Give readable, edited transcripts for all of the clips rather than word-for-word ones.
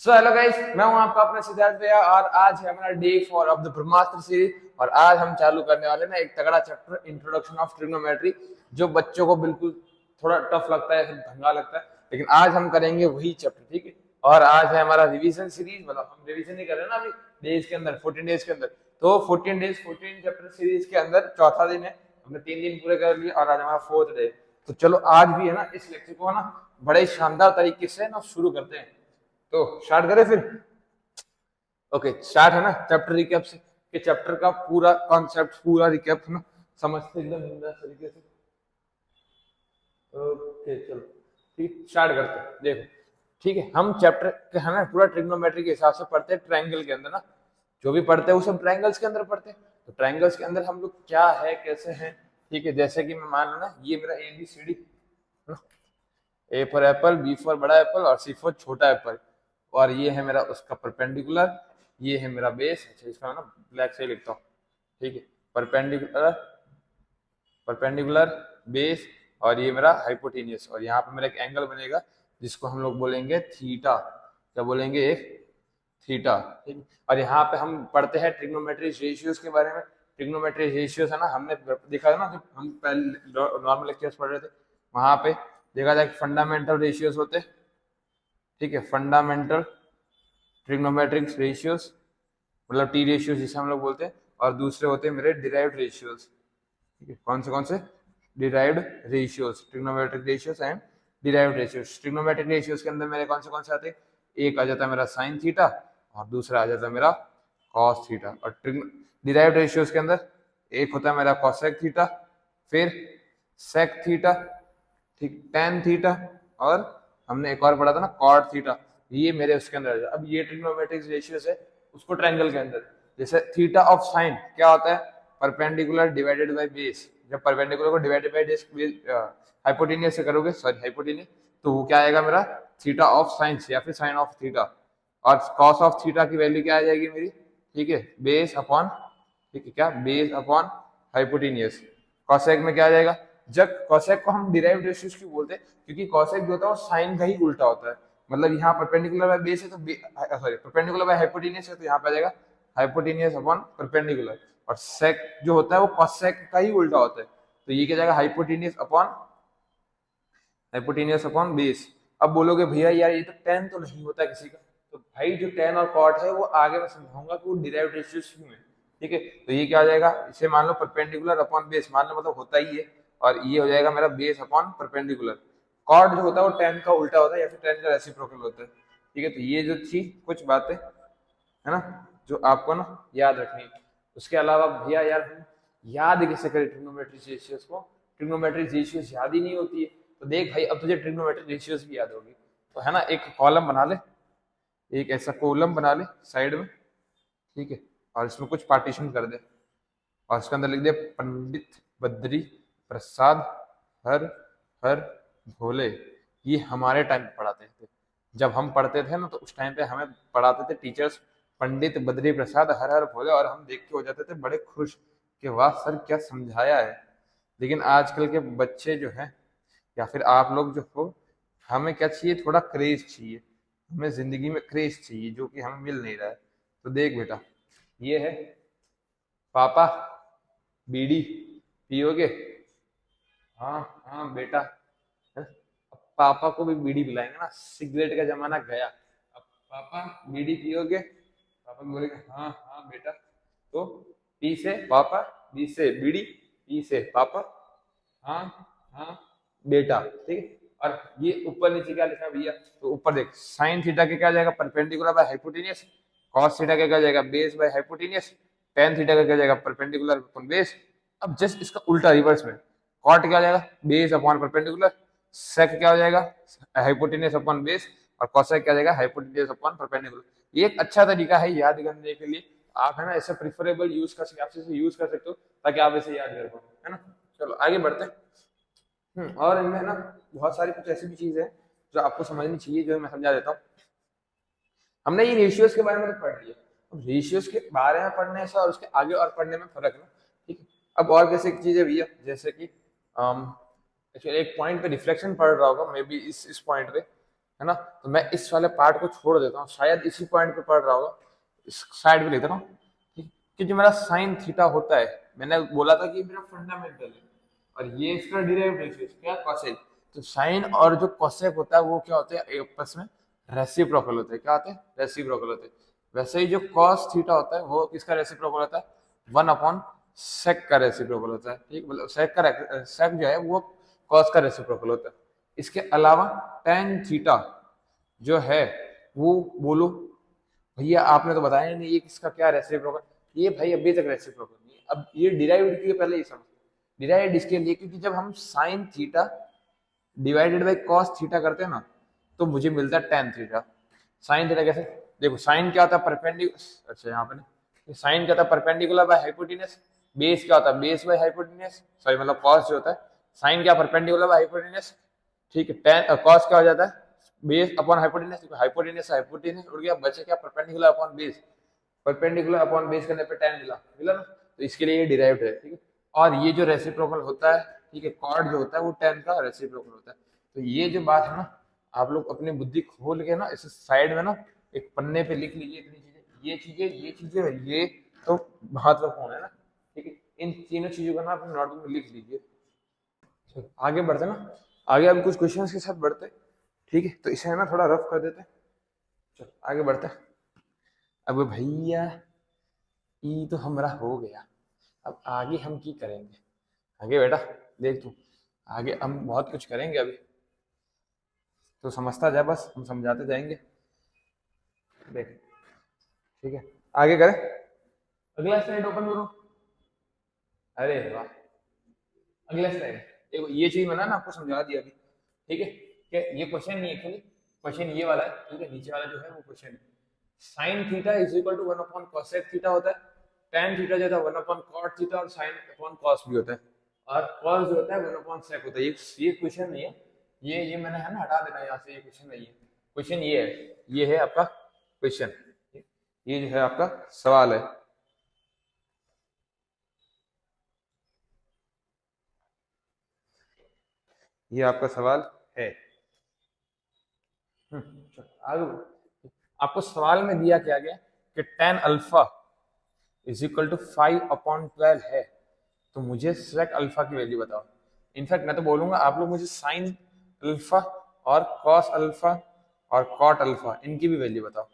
So hello guys, मैं हूं आपका अपना सिद्धार्थ भैया और आज है हमारा day 4 of the Brahmastra series. और आज हम चालू करने वाले ना एक तगड़ा चैप्टर इंट्रोडक्शन ऑफ ट्रिग्नोमेट्री, जो बच्चों को बिल्कुल थोड़ा टफ लगता है, भंगा लगता है, लेकिन आज हम करेंगे वही चैप्टर। ठीक है। और आज है हमारा रिवीजन सीरीज, मतलब हम रिवीजन नहीं कर रहे हैं ना अभी डेज के अंदर, 14 डेज के अंदर। तो 14 डेज 14 चैप्टर सीरीज के अंदर चौथा दिन है, हमने 3 दिन पूरे कर लिए और आज हमारा 4th डे। तो चलो आज भी है ना इस लेक्चर को ना बड़े शानदार तरीके से ना शुरू करते हैं। तो स्टार्ट करें फिर। ओके स्टार्ट है ना चैप्टर रिकैप से, कि चैप्टर का पूरा कॉन्सेप्ट पूरा रिकैप ना समझते एकदम बिंदास तरीके से। ओके चलो ठीक स्टार्ट करते हैं। देखो ठीक है, हम चैप्टर के है ना पूरा ट्रिग्नोमेट्री के हिसाब से पढ़ते हैं, ट्रायंगल के अंदर ना जो भी पढ़ते हैं वो सब ट्रायंगल्स के अंदर पढ़ते हैं। तो ट्रायंगल्स के अंदर हम लोग क्या है कैसे हैं, ठीक है। जैसे कि मैं मान लो ना ये मेरा ABCD, A for apple, B for बड़ा एप्पल और सी फॉर छोटा एप्पल, और ये है मेरा उसका परपेंडिकुलर, ये है मेरा बेस। अच्छा इसका ना ब्लैक से लिखता हूँ, ठीक है। परपेंडिकुलर परपेंडिकुलर बेस, और ये मेरा हाइपोटेनियस, और यहाँ पे मेरा एक एंगल बनेगा जिसको हम लोग बोलेंगे थीटा। क्या बोलेंगे? एक थीटा, ठीक। और यहाँ पे हम पढ़ते हैं ट्रिग्नोमेट्री रेशियोज के बारे में। ट्रिग्नोमेट्री रेशियोज है ना, हमने देखा है ना जब हम पहले नॉर्मल लेक्चर्स पढ़ रहे थे, वहां पे देखा जाए फंडामेंटल रेशियोज होते, ठीक है। फंडामेंटल ट्रिग्नोमेट्रिक रेशियोज मतलब टी रेशियोज जिसे हम लोग बोलते हैं, और दूसरे होते हैं मेरे डिराइव्ड रेशियोज, ठीक है। कौन से? Derived ratios, trigonometric ratios and derived ratios. Trigonometric ratios के अंदर मेरे कौन से आते हैं? एक आ जाता है मेरा साइन थीटा और दूसरा आ जाता है मेरा कॉस थीटा। और डिराइव्ड रेशियोज के अंदर एक होता है मेरा कॉसेक थीटा, फिर सेक थीटा, ठीक, टेन थीटा, और हमने एक और पढ़ा था ना कॉट थीटा। ये मेरे उसके अंदर। अब ये ट्रिग्नोमेट्रिक रेशियोज है उसको ट्रायंगल के अंदर। जैसे थीटा ऑफ साइन क्या होता है? Perpendicular divided by base. जब परपेंडिकुलर को डिवाइडेड बाय बेस हाइपोटेनियस से करोगे, सॉरी हाइपोटेनियस, तो वो क्या आएगा मेरा? थीटा ऑफ साइन या फिर साइन ऑफ थीटा। और कॉस ऑफ थीटा की वैल्यू क्या आ जाएगी मेरी? ठीक है, बेस अपॉन, ठीक है, क्या बेस अपॉन हाइपोटेनियस। कॉसेक में क्या आ जाएगा? जब कॉसेक को हम डिराइव्ड रेशियोज क्यों बोलते हैं? क्योंकि कॉसेक जो होता है वो साइन का ही उल्टा होता है। मतलब यहाँ परपेंडिकुलर बाय बेस है तो सॉरी परपेंडिकुलर बाय हाइपोटेनियस है तो यहाँ पे आ जाएगा हाइपोटेनियस अपॉन परपेंडिकुलर। और सेक जो होता है वो कॉसेक का ही उल्टा होता है, तो ये क्या जाएगा? Hypotenuse upon base. अब बोलोगे भैया यार ये तो टेन तो नहीं होता किसी का, तो भाई जो टेन और कॉट है वो आगे मैं समझाऊंगा कि वो डिराइव्ड रेशियोज क्यों है, ठीक है। तो ये क्या हो जाएगा? इसे मान लो परपेंडिकुलर अपॉन बेस, मान लो मतलब होता ही है, और ये हो जाएगा मेरा बेस अपॉन परपेंडिकुलर। कॉट जो होता है वो टेन का उल्टा होता है या फिर टेन का रेसिप्रोकल होता है, ठीक है। तो ये जो थी कुछ बातें है ना जो आपको ना याद रखनी। उसके अलावा भैया यार हम याद कैसे करें ट्रिग्नोमेट्रिक रेशियोज को? ट्रिग्नोमेट्रिक रेशियोज याद ही नहीं होती है। तो देख भाई अब तुझे ट्रिग्नोमेट्रिक रेशियोज भी याद होगी, तो है ना एक कॉलम बना ले, एक ऐसा कॉलम बना ले साइड में, ठीक है। और इसमें कुछ पार्टीशन कर दे और इसके अंदर लिख दे पंडित बद्री प्रसाद हर हर भोले। ये हमारे टाइम पे पढ़ाते थे, जब हम पढ़ते थे ना तो उस टाइम पे हमें पढ़ाते थे टीचर्स पंडित बद्री प्रसाद हर हर भोले, और हम देख के हो जाते थे बड़े खुश कि वाह सर क्या समझाया है। लेकिन आजकल के बच्चे जो है या फिर आप लोग जो हो, हमें क्या चाहिए? थोड़ा क्रेज चाहिए, हमें जिंदगी में क्रेज चाहिए जो कि हमें मिल नहीं रहा है। तो देख बेटा, ये है पापा, बीड़ी पियोगे? हाँ हाँ बेटा, है? अब पापा को भी बीड़ी पिलाएंगे ना, सिगरेट का जमाना गया। अब पापा बीड़ी पियोगे? पापा बोलेंगे हाँ हाँ बेटा। तो पी से पापा, बी से बीड़ी, पी से पापा, हाँ हाँ बेटा, ठीक है। और ये ऊपर नीचे क्या लिखा है भैया? तो ऊपर देख साइन थीटा के क्या आ जाएगा? Perpendicular by hypotenuse. Cos theta के क्या आ जाएगा? Base by hypotenuse. Tan theta का क्या जाएगा? Perpendicular upon base. अब जस्ट इसका उल्टा रिवर्स में, कॉट क्या हो जाएगा? Base upon perpendicular. सेक क्या हो जाएगा? Hypotenuse upon base. और कॉसेक क्या हो जाएगा? Hypotenuse upon perpendicular. ये एक अच्छा तरीका है याद करने के लिए। आप है ना ऐसे प्रिफरेबल यूज कर सकते, आप इसे यूज कर सकते हो ताकि आप इसे याद कर पाओ, है ना। चलो आगे बढ़ते हैं। और इनमें ना बहुत सारी कुछ ऐसी भी चीजें हैं जो आपको समझनी चाहिए, जो मैं समझा देता हूँ। हमने ये रेशियोज के बारे में तो पढ़ लिया, अब रेशियोज के बारे में पढ़ने से और उसके आगे और पढ़ने में फर्क है, ठीक है। अब और कैसे चीजें भी है, जैसे कि एक्चुअली एक पॉइंट पे रिफ्लेक्शन पढ़ रहा होगा मे बी इस पॉइंट पे, है ना। तो मैं इस वाले पार्ट को छोड़ देता हूँ, शायद इसी पॉइंट पे पढ़ रहा होगा, इस साइड पे लिख रहा हूँ कि जो मेरा साइन थीटा होता है, मैंने बोला था कि मेरा फंडामेंटल है और ये इसका डिराइवेटिव क्या कोसेक। तो साइन और जो कोसेक होता है वो क्या होते हैं, आपस में रेसिप्रोकल होते हैं। क्या होते हैं? रेसिप्रोकल होते हैं। वैसे ही जो कॉस थीटा होता है वो किसका रेसिप्रोकल होता है? 1 अपॉन सेक का रेसिप्रोकल होता है। ठीक, मतलब सेक जो है वो कॉस का रेसिप्रोकल होता है। इसके अलावा टेन थीटा जो है वो बोलो भैया आपने तो बताया ही नहीं ये किसका क्या रेसिप्रोकल। ये भाई अभी तक रेसिप्रोकल नहीं है। अब ये डिराइव्ड के पहले ही समझ, डिराइव्ड इसके लिए क्योंकि जब हम sine theta divided by cos theta करते हैं ना तो मुझे मिलता है टेन थीटा। साइन थीटा कैसे? देखो साइन क्या होता है? परपेंडिकुलर, अच्छा यहाँ पे साइन क्या होता है? Perpendicular by hypotenuse. बेस क्या होता है? बेस बाय हाइपोटेनस, सॉरी मतलब कॉस जो होता है, साइन क्या परपेंडिकुलर बाय हाइपोटेनस। ठीक है, टेन कॉस क्या हो जाता है? Base upon hypotenuse. Hypotenuse hypotenuse उड़ गया, बचे क्या? Perpendicular upon base. Perpendicular upon base करने पे टेन मिला मिला ना, तो इसके लिए ये डिराइव्ड है। ठीक है, और ये जो रेसिप्रोकल होता है, ठीक है, कॉर्ड जो होता है वो टेन का रेसिप्रोकल होता है। तो ये जो बात है ना, आप लोग अपनी बुद्धि खोल के ना इस साइड में ना एक पन्ने पे लिख लीजिए इतनी चीजें, ये चीजें और ये तो महत्वपूर्ण है ना। ठीक है, इन तीनों चीजों का ना अपने नोटबुक में लिख लीजिए। चलो, आगे बढ़ते ना, आगे अब कुछ क्वेश्चंस के साथ बढ़ते। ठीक है, तो इसे ना थोड़ा रफ कर देते। चलो आगे बढ़ते। अब भैया ई तो हमारा हो गया, अब आगे हम की करेंगे? आगे बेटा देख तू, आगे हम बहुत कुछ करेंगे अभी, तो समझता जा, बस हम समझाते जाएंगे। देख, ठीक है, आगे करें। अगला स्लाइड ओपन करो। अरे वाह, अगला स्लाइड। देखो ये चीज मैंने ना आपको समझा दिया अभी। ठीक है, कि ये क्वेश्चन नहीं है एक्चुअली, क्वेश्चन ये वाला है। ठीक है, नीचे वाला जो है वो क्वेश्चन है। Sine theta is equal to 1 upon cosec theta होता है। टेन थीटा जो होता है 1 अपॉन कॉट थीटा, और साइन अपॉन कॉस भी होता है, और कॉस जो होता है 1 अपॉन सेक होता है। ये क्वेश्चन नहीं है, ये मैंने है ना हटा देना यहाँ से, ये क्वेश्चन नहीं है। क्वेश्चन ये है आपका क्वेश्चन, ये जो है आपका सवाल है। ये आपका सवाल है। आगे आपको सवाल में दिया क्या गया कि tan alpha is equal to 5/12 है, तो मुझे सेक अल्फा की वैल्यू बताओ। इनफैक्ट मैं तो बोलूंगा आप लोग मुझे साइन अल्फा और कॉस अल्फा और कॉट अल्फा इनकी भी वैल्यू बताओ।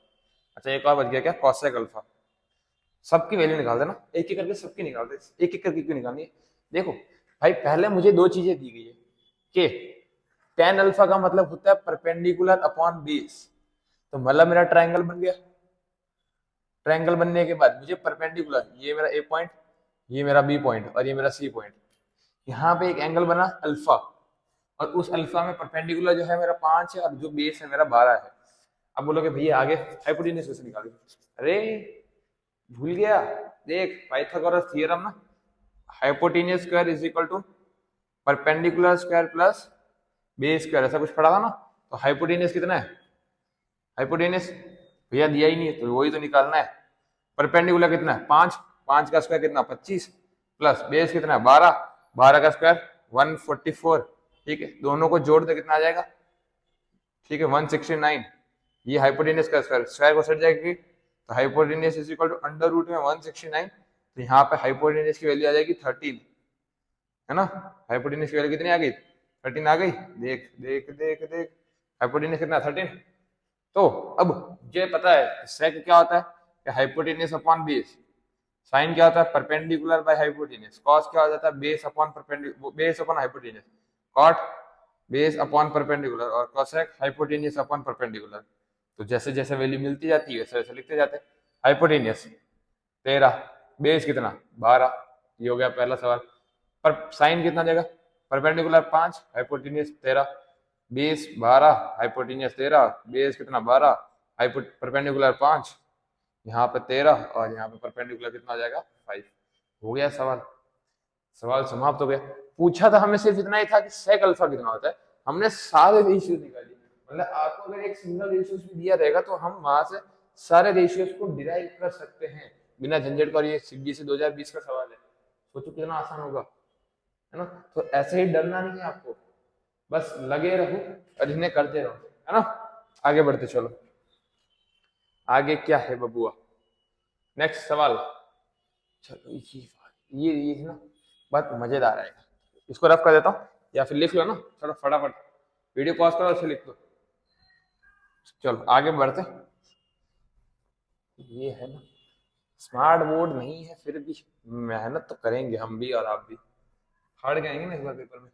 अच्छा एक और बच गया क्या? Cosec alpha. सबकी वैल्यू निकाल देना, एक एक करके सबकी निकाल दे। एक एक करके क्यों निकालनी है? देखो भाई, पहले मुझे दो चीजें दी गई है कि टेन अल्फा का मतलब होता है परपेंडिकुलर अपॉन बेस, तो मतलब मेरा ट्रायंगल बन गया। ट्रायंगल बनने के बाद मुझे परपेंडिकुलर, ये मेरा ए पॉइंट, ये मेरा बी पॉइंट और ये मेरा सी पॉइंट, यहाँ पे एक एंगल बना अल्फा, और उस अल्फा में परपेंडिकुलर जो है मेरा 5 है और जो बेस है मेरा 12 है। अब बोलोगे भैया आगे हाइपोटेन्यूज कैसे निकालोगे? अरे भूल गया, देख पाइथागोरस थ्योरम ना, hypotenuse square is equal to perpendicular square plus base square, ऐसा कुछ पढ़ा था ना। तो हाइपोटेन्यूज कितना है? हाइपोटेन्यूज भैया दिया ही नहीं है तो वही तो निकालना है। परपेंडिकुलर कितना है? 5, 5 का स्क्वायर कितना? 25, प्लस बेस कितना है? 12, 12 का स्क्वायर 144। ठीक है, दोनों को जोड़ दे कितना आ जाएगा? ठीक है 169। ये हाइपोटेन्यूज का स्क्वायर, स्क्वायर को सट जाएगी, तो hypotenuse is equal to under root में 169। तो यहाँ पे हाइपोटेन्यूज की वैल्यू आ जाएगी 13, है ना। हाइपोटेन्यूज की वैल्यू कितनी आ गई? 13 आ गई। देख देख देख देख, हाइपोटेन्यूज कितना? 13। तो अब मुझे पता है सेक क्या होता है कि हाइपोटेन्यूज अपॉन बेस। साइन क्या होता है? Perpendicular by hypotenuse. कॉस क्या हो जाता है? Base upon perpendicular, base upon hypotenuse. Cot base upon perpendicular, और कोसेक हाइपोटेन्यूज अपॉन परपेंडिकुलर। तो जैसे जैसे वैल्यू मिलती जाती है वैसे वैसे लिखते जाते हैं। हाइपोटेन्यूज 13, बेस कितना? 12। ये हो गया पहला सवाल। पर साइन कितना देगा? Perpendicular 5, hypotenuse 13, base 12, hypotenuse 13, base कितना? 12, परपेंडिकुलर 5, यहाँ पे 13 और यहाँ पे परपेंडिकुलर कितना आ जाएगा? 5। हो गया सवाल, सवाल समाप्त हो गया। पूछा था हमें सिर्फ इतना ही था कि सेक अल्फा कितना होता है, हमने सारे रेशियोज निकाले। मतलब आपको अगर एक सिंगल रेशियोज भी दिया रहेगा तो हम वहां से सारे रेशियोज को डिराइव कर सकते हैं बिना झंझट का। और ये सीबीएसई 2020 का सवाल है, सोचो कितना आसान होगा, है ना। तो ऐसे ही डरना नहीं है आपको, बस लगे रहो और इन्हें करते रहो, है ना। आगे बढ़ते चलो, आगे क्या है बबुआ, नेक्स्ट सवाल। चलो ये है ना, बहुत मजेदार है, इसको रफ कर देता हूँ या फिर लिख लो ना, चलो फटाफट वीडियो पॉज करो और फिर लिख लो। चलो आगे बढ़ते, ये है ना, स्मार्ट बोर्ड नहीं है फिर भी मेहनत तो करेंगे हम भी और आप भी, हार्ड जाएंगे ना इस बार पेपर में।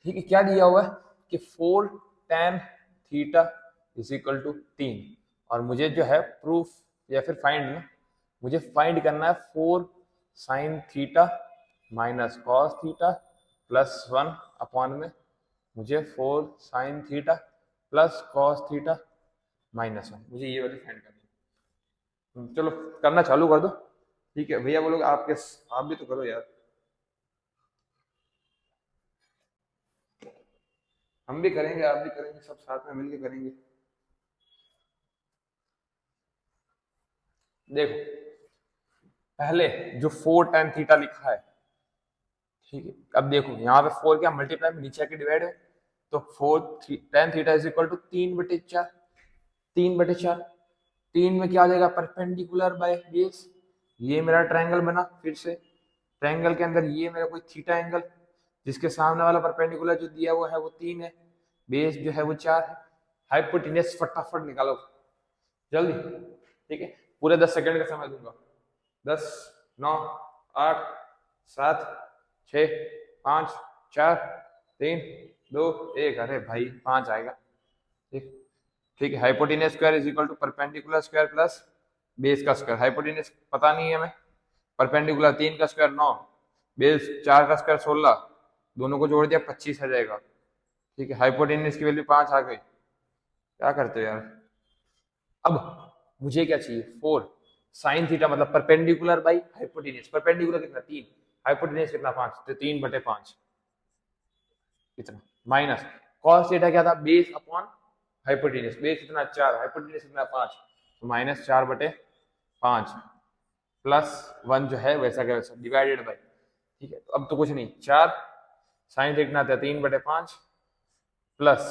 ठीक है, क्या दिया हुआ है कि 4 tan theta is equal to 3, और मुझे जो है प्रूफ या फिर फाइंड ना, मुझे फाइंड करना है 4 sin theta minus cos theta plus 1 upon में मुझे 4 sin theta plus cos theta minus 1, मुझे ये वाली फाइंड करनी है। चलो करना चालू कर दो। ठीक है भैया बोलोगे आपके, आप भी तो करो यार, हम भी करेंगे आप भी करेंगे, सब साथ में मिलके करेंगे। देखो पहले जो 4 tan थीटा लिखा है, ठीक है, अब देखो यहाँ पे 4 क्या मल्टीप्लाई में नीचे आके डिवाइड है, तो 4 tan theta is equal to 3/4, 3/4, 3 में क्या आ जाएगा परपेंडिकुलर बाय बेस, ये मेरा ट्रायंगल बना, फिर से ट्रायंगल के अंदर ये मेरा कोई थीटा एंगल, जिसके सामने वाला परपेंडिकुलर जो दिया हुआ है वो 3 है, बेस जो है वो 4 है, हाइपोटेन्यूज फटाफट निकालो जल्दी। ठीक है, पूरे 10 सेकंड का समय दूंगा, 10 9 8 7 6 5 4 3 2 1, अरे भाई 5 आएगा। ठीक, ठीक है, hypotenuse square is equal to perpendicular square plus base का स्क्वायर, हाइपोटेन्यूज पता नहीं है हमें, परपेंडिकुलर 3 का स्क्वायर 9, बेस 4 का स्क्वायर 16, दोनों को जोड़ दिया 25 आ जाएगा। ठीक है, हाइपोटेन्यूज की वैल्यू 5 आ गई, क्या करते हो यार। अब मुझे क्या चाहिए 4 साइन थीटा मतलब परपेंडिकुलर बाई हाइपोटेन्यूज, परपेंडिकुलर कितना 3, हाइपोटेन्यूज कितना 5, तो 3/5 कितना, माइनस कॉस थीटा क्या था बेस अपॉन हाइपोटेन्यूज, बेस कितना 4, हाइपोटेन्यूज कितना 5, तो -4/5 प्लस 1 जो है वैसा क्या वैसा डिवाइडेड बाई। ठीक है, तो अब तो कुछ नहीं, 4 साइन थीटा कितना था 3/5 प्लस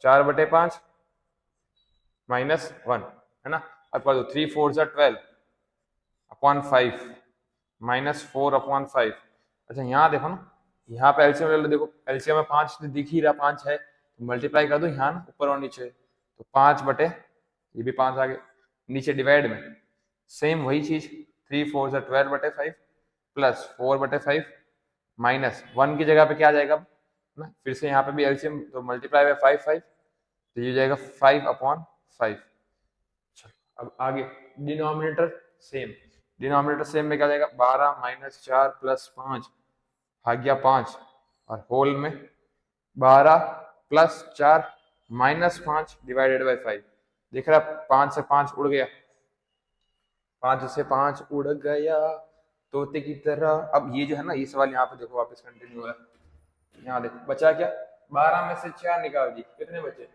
4/5 -1 है ना, अब कर दो 3 4 12 अपॉन 5 -4/5। अच्छा यहाँ देखो ना, यहाँ पे एलसीएम ले लो, देखो एलसीएम में 5 दिख ही रहा 5 है, तो मल्टीप्लाई कर दो यहाँ ना ऊपर और नीचे, तो 5 बटे ये भी 5 आ गए, नीचे डिवाइड में सेम वही चीज 3 4 12/5 प्लस 4/5 -1 की जगह पे क्या आ जाएगा ना, फिर से यहाँ पे भी एलसीएम तो मल्टीप्लाई बाय 5 5, तो ये जाएगा 5/5। अब आगे डिनोमिनेटर सेम, डिनोमिनेटर सेम में क्या जाएगा 12 -4 प्लस 5 भाग्या 5, और होल में 12 प्लस 4 -5 डिवाइडेड बाई 5, देख रहा 5 से 5 उड़ गया, 5 से 5 उड़ गया तोते की तरह। अब ये जो है ना ये सवाल यहाँ पे देखो वापस कंटिन्यू हो रहा है, यहाँ देखो बचा क्या 12 में से 4 निकाल दी, कितने बचे,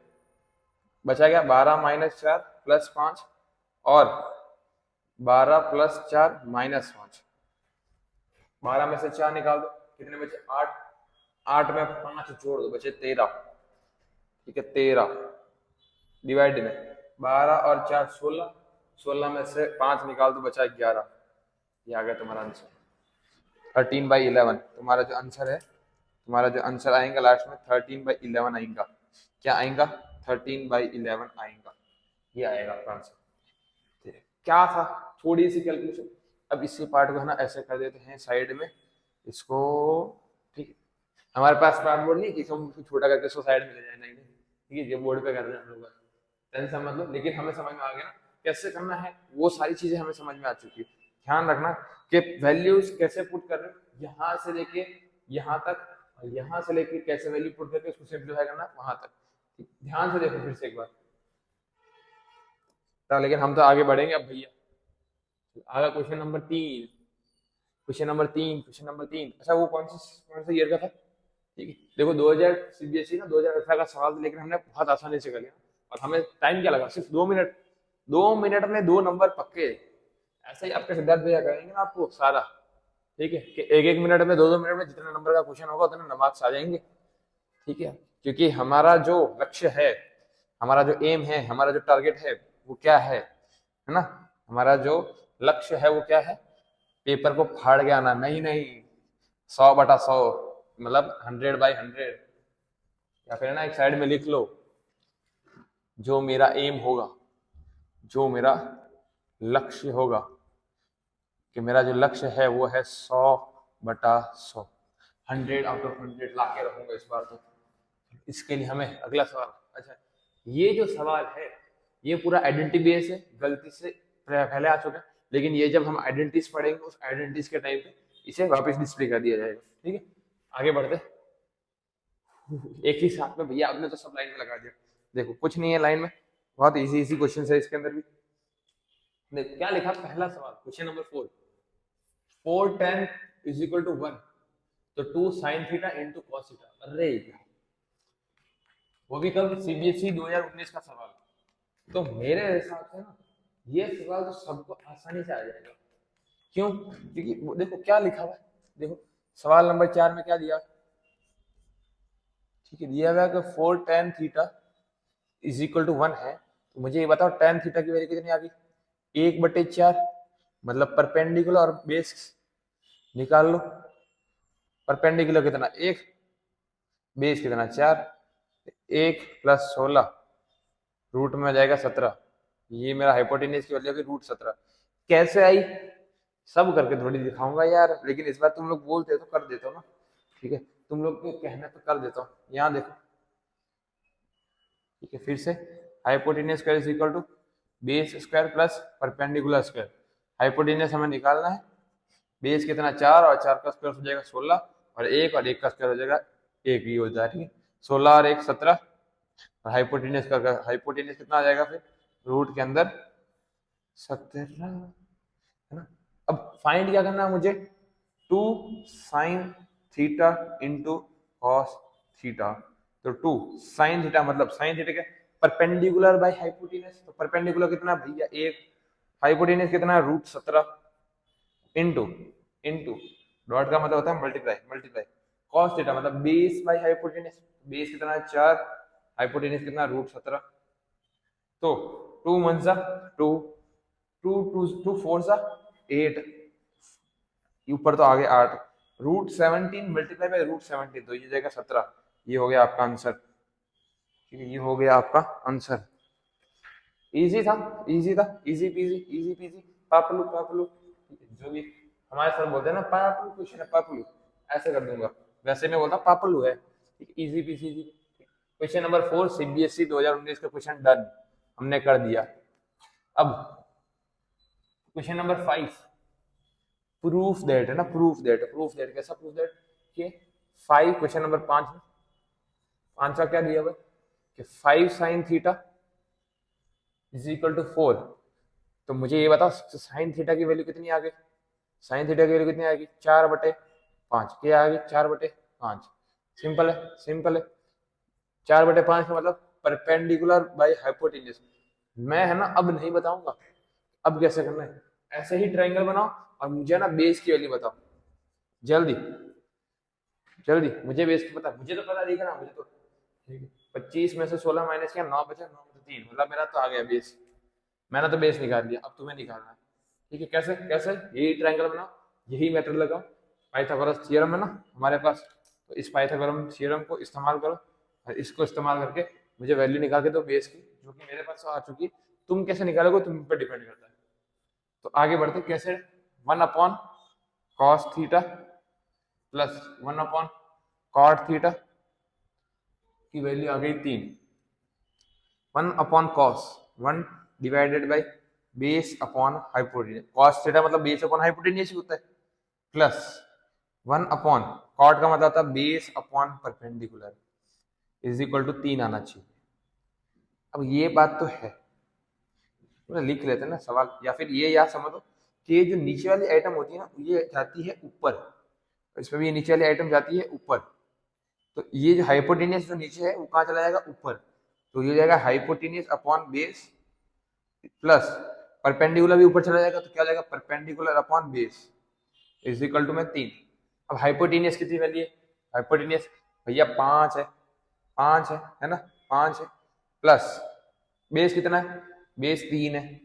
बचा क्या 12 -4 प्लस 5 और 12 प्लस 4 -5, 12 में से 4 निकाल दो कितने बचे 8, 8 में 5 जोड़ दो बचे 13। ठीक है 13 डिवाइड में 12 और 4 16, 16 में से 5 निकाल दो बचा 11, ये आ गया तुम्हारा आंसर 13/11। तुम्हारा जो आंसर है, तुम्हारा जो आंसर आएगा लास्ट में 13/11 आएगा, क्या आएगा 13/11 आएगा, ये आएगा आपका आंसर। क्या था थोड़ी सी कैलकुलेशन, अब इसी पार्ट को है ना ऐसे कर देते हैं साइड में इसको। ठीक है, हमारे पास स्मार्ट बोर्ड नहीं कि हम छोटा करके इसको साइड में ले जाए, नहीं ठीक है, ये बोर्ड पे कर रहे हैं हम लोग, टेंशन मतलब, लेकिन हमें समझ में आ गया ना कैसे करना है, वो सारी चीजें हमें समझ में आ चुकी है। ध्यान रखना कि वैल्यूज कैसे पुट कर रहे हो, यहाँ से लेके यहाँ तक, और यहाँ से लेके कैसे वैल्यू पुट करके उसको सिंप्लीफाई करना वहां तक, ध्यान से देखो फिर से एक बार। लेकिन हम तो आगे बढ़ेंगे अब भैया, आगे question number 3, question number 3, question number 3। अच्छा वो कौन सा ईयर का था, ठीक है देखो 2000 सीबीएसई ना 2018 का सवाल था, लेकिन हमने बहुत आसानी से कर लिया, और हमें टाइम क्या लगा सिर्फ 2 मिनट, 2 मिनट में 2 नंबर पक्के। ऐसा ही आपके सिद्धार्थ भैया करेंगे ना आपको सारा, ठीक है कि 1 1 मिनट में 2 2 मिनट में जितना नंबर का क्वेश्चन होगा उतने मार्क्स आ जाएंगे। ठीक है, क्योंकि हमारा जो लक्ष्य है, हमारा जो एम है, हमारा जो टारगेट है वो क्या है ना, हमारा जो लक्ष्य है वो क्या है, पेपर को फाड़ के आना। नहीं नहीं, 100/100, मतलब 100/100। या फिर ना एक साइड में लिख लो, जो मेरा एम होगा, जो मेरा लक्ष्य होगा, कि मेरा जो लक्ष्य है वो है 100/100, 100/100 ला के रहूंगा इस बार तो। इसके लिए हमें अगला सवाल, अच्छा ये जो सवाल है ये पूरा आइडेंटिटी बेस है, गलती से पहले आ चुका है, लेकिन ये जब हम आइडेंटिटीज पढ़ेंगे उस आइडेंटिटीज के टाइम पे इसे वापस डिस्प्ले कर दिया जाएगा। ठीक है, आगे बढ़ते। एक ही साथ में भैया आपने तो सब लाइन में लगा दिया। देखो कुछ नहीं है लाइन में, बहुत इजी इजी क्वेश्चन है इसके अंदर भी। देखो क्या लिखा, पहला सवाल क्वेश्चन नंबर 4, 4tan = 1, तो 2 sin theta into cos theta. अरे वो भी कब, सीबीएसई 2019 का सवाल। तो मेरे हिसाब से ना ये सवाल तो सबको आसानी से आ जाएगा। क्यों? क्योंकि देखो क्या लिखा हुआ है, देखो सवाल नंबर 4 में क्या दिया, ठीक है, दिया हुआ है कि 4tan थीटा = 1 है। तो मुझे ये बताओ tan थीटा की वैल्यू कितनी आ गई, 1/4, मतलब परपेंडिकुलर और बेस निकाल लो। परपेंडिकुलर कितना 1, बेस कितना 4, 1 + 16 रूट में आ जाएगा 17। ये मेरा हाइपोटेन्यूज की वैल्यू है √17। कैसे आई सब करके थोड़ी दिखाऊंगा यार, लेकिन इस बार तुम लोग बोलते हो तो कर देता हूँ ना। ठीक है, तुम लोग के कहने पे कर देता हूँ। यहाँ देखो, ठीक है, फिर से hypotenuse square equal to base square plus perpendicular square. Hypotenuse हमें निकालना है, बेस कितना 4 और 4 का स्क्वायर हो जाएगा 16, और 1 का स्क्वायर हो जाएगा 1, ही होता है। ठीक है, 16 और 1 17, और हाइपोटेन्यूज का हाइपोटेन्यूज कितना आ जाएगा फिर रूट के अंदर 17, है ना। अब फाइंड क्या करना है मुझे, 2 sin theta into cos theta. तो 2 sin थीटा मतलब sin थीटा क्या, परपेंडिकुलर बाय हाइपोटेन्यूज। तो परपेंडिकुलर कितना भैया 1, हाइपोटेन्यूज कितना है √17, इंटू इंटू डॉट का मतलब होता है मल्टीप्लाई, मल्टीप्लाई कॉस थीटा मतलब बेस बाय हाइपोटेन्यूज। बेस कितना है 4, हाइपोटेन्यूज कितना √17। तो 2 × 1 = 2, 2 4 = 8, ऊपर तो आगे 8, √17 मल्टीप्लाई बाय √17, तो ये जाएगा 17। ये हो गया आपका आंसर। ठीक है, ये हो गया आपका आंसर। इजी था, इजी था, इजी पीजी, इजी पीजी, पापलू पापलू। जो भी हमारे सर बोलते हैं ना, पापलू क्वेश्चन है पापलू, ऐसे कर दूंगा। वैसे मैं बोलता पापलू है, easy PG easy. Question number 4 CBSE 2019 का क्वेश्चन डन, हमने कर दिया। अब क्वेश्चन नंबर 5, प्रूफ दैट है ना, प्रूफ दैट, प्रूफ दैट कैसा, प्रूफ दैट कि 5, क्वेश्चन नंबर 5 में 5 का क्या दिया हुआ कि 5 sin थीटा = 4। तो मुझे ये बताओ sin थीटा की वैल्यू कितनी आ गई, sin थीटा की वैल्यू कितनी आ गई 4/5। क्या आ गई 4/5, सिंपल है, सिंपल है। 4/5 का मतलब परपेंडिकुलर बाय हाइपोटेन्यूज। मैं है ना अब नहीं बताऊंगा, अब कैसे करना है, ऐसे ही ट्रायंगल बनाओ और मुझे ना बेस की वैल्यू बताओ जल्दी जल्दी। मुझे बेस की पता, मुझे तो पता दिख रहा, मुझे तो 25 में से 16 माइनस किया 9 बचा, 9 में से 3, मतलब मेरा तो आ गया बेस। मैंने तो बेस निकाल लिया, अब तुम्हें निकालना है। ठीक है, कैसे कैसे, यही ट्रायंगल बनाओ, यही मेथड लगाओ, पाइथागोरस थ्योरम है ना हमारे पास, तो इस पाइथागोरस थ्योरम को इस्तेमाल करो और इसको इस्तेमाल करके मुझे वैल्यू निकाल के दो बेस की, जो कि मेरे पास आ चुकी है। तुम कैसे निकालोगे तुम पर डिपेंड करता है। तो आगे बढ़ते कैसे, 1/cos theta plus 1/cot theta की वैल्यू आ गई 3। 1/cos 1 divided by base upon hypotenuse, cos theta मतलब बेस अपॉन हाइपोटेन्यूज होता है, प्लस 1/cot का मतलब था बेस अपॉन परपेंडिकुलर = 3 आना चाहिए। अब ये बात तो है, लिख लेते हैं ना सवाल, या फिर ये याद समझो कि ये जो नीचे वाली आइटम होती है ना ये जाती है ऊपर, इसमें भी ये नीचे वाली आइटम जाती है ऊपर। तो ये जो हाइपोटेन्यूज जो नीचे है वो कहाँ चला जाएगा ऊपर, तो ये जाएगा hypotenuse upon base plus perpendicular भी ऊपर चला जाएगा, तो क्या जाएगा परपेंडिकुलर अपॉन बेस = में 3। अब हाइपोटेन्यूज कितनी वैल्यू है, हाइपोटेन्यूज भैया 5 है, 5 है ना, 5 है। प्लस बेस कितना है, बेस 3 है,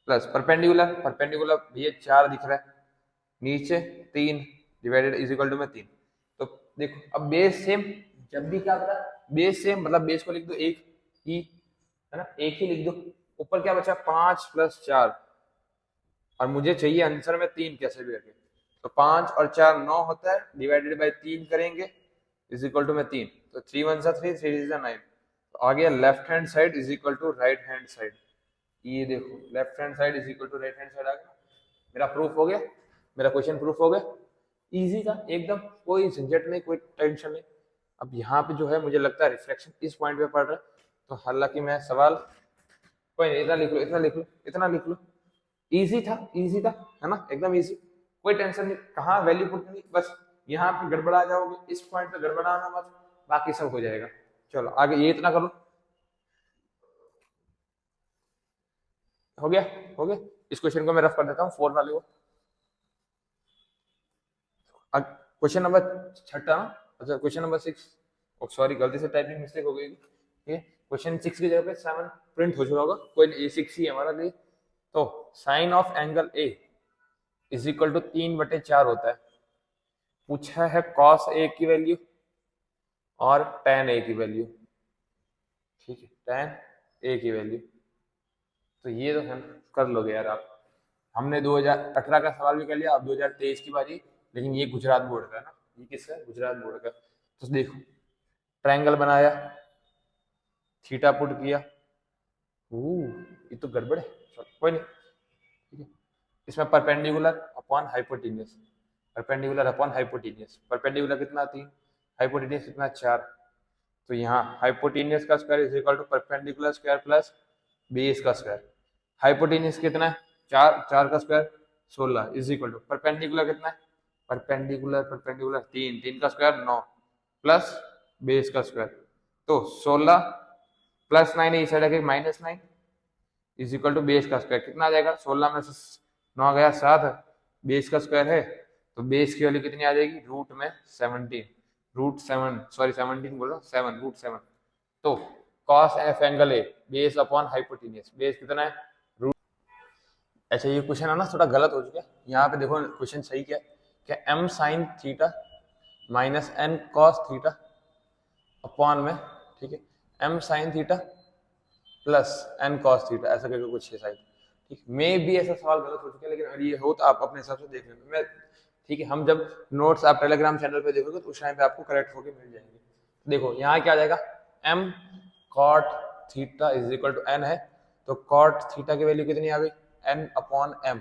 प्लस परपेंडिकुलर, परपेंडिकुलर भैया 4 दिख रहा है, नीचे 3 डिवाइडेड इज इक्वल टू में 3। तो देखो अब बेस सेम, जब भी क्या होता है बेस सेम मतलब बेस को लिख दो एक ही, है ना, एक ही लिख दो। ऊपर क्या बचा 5 + 4, और मुझे चाहिए आंसर में 3 कैसे भी करके। तो 5 और 4 9 होता है, डिवाइडेड बाय 3 करेंगे इज इक्वल टू में 3। तो 3 1 सा 3, 3 इज 9। तो आ गया left hand side is equal to right hand side. ये देखो left hand side is equal to right hand side आ गया। मेरा प्रूफ हो गया, मेरा क्वेश्चन प्रूफ हो गया। इजी था एकदम, कोई झंझट नहीं, कोई टेंशन नहीं। अब यहाँ पे जो है मुझे लगता है रिफ्लेक्शन इस पॉइंट पे पड़ रहा है, तो हालांकि मैं सवाल कोई नहीं, इतना लिख लो, इतना लिख लो, इतना लिख लो। इजी था, इजी था, है ना, एकदम इजी, कोई टेंशन नहीं। कहाँ वैल्यू पुट करनी, बस यहाँ पे गड़बड़ा जाओगे, इस पॉइंट पे गड़बड़ाना मत, बाकी सब हो जाएगा। चलो आगे ये इतना करो, हो गया, हो गया। इस क्वेश्चन को मैं रफ कर देता हूँ 4 वाले को। क्वेश्चन नंबर 6 ना, अच्छा क्वेश्चन नंबर 6, सॉरी गलती से टाइपिंग मिस्टेक हो गई। ये क्वेश्चन 6 की जगह पे 7 प्रिंट हो चुका होगा, कोई नहीं, ये 6 ही है हमारा लिए। तो sine of angle A is equal to 3/4 होता है। पूछा है कॉस ए की वैल्यू और tan ए की वैल्यू, ठीक है, tan ए की वैल्यू। तो ये तो हम कर लोगे यार आप, हमने 2018 का सवाल भी कर लिया, अब 2023 की बारी, लेकिन ये गुजरात बोर्ड का है ना, ये किसका है, गुजरात बोर्ड का। तो देखो ट्रायंगल बनाया, थीटा पुट किया, ये तो गड़बड़ है, कोई नहीं, ठीक है। इसमें perpendicular upon hypotenuse, perpendicular upon hypotenuse, perpendicular कितना 3, हाइपोटेन्यूज कितना 4। तो यहाँ हाइपोटेन्यूज का square is equal to perpendicular square plus base का स्क्वायर। हाइपोटेन्यूज कितना है 4, 4 का square 16 is equal to perpendicular कितना है, परपेंडिकुलर परपेंडिकुलर 3, 3 का स्क्वायर 9 प्लस बेस का स्क्वायर। तो 16 + 9 इस साइड आके -9 इज इक्वल टू बेस का स्क्वायर। कितना आ जाएगा, 16 में से 9 गया 7, बेस का स्क्वायर है, तो बेस की वैल्यू कितनी आ जाएगी, √17, √7, सॉरी 17 बोल रहा हूँ, 7, √7। तो cos f angle A base upon hypotenuse, base कितना है रूट। अच्छा ये क्वेश्चन है ना थोड़ा गलत हो चुका है, यहाँ पे देखो क्वेश्चन सही क्या है, क्या m sin theta minus n cos theta upon में, ठीक है, m sin theta plus n cos theta, ऐसा करके कुछ है शायद, ठीक। मे भी ऐसा सवाल गलत हो चुका है, लेकिन अगर ये हो तो आप अपने हिसाब से देख लेना, मैं ठीक है, हम जब नोट्स आप टेलीग्राम चैनल पे देखोगे तो उस टाइम पे आपको करेक्ट होके मिल जाएंगे। देखो यहाँ क्या आ जाएगा, m cot theta is equal to n है, तो cot थीटा की वैल्यू कितनी आ गई, n/m,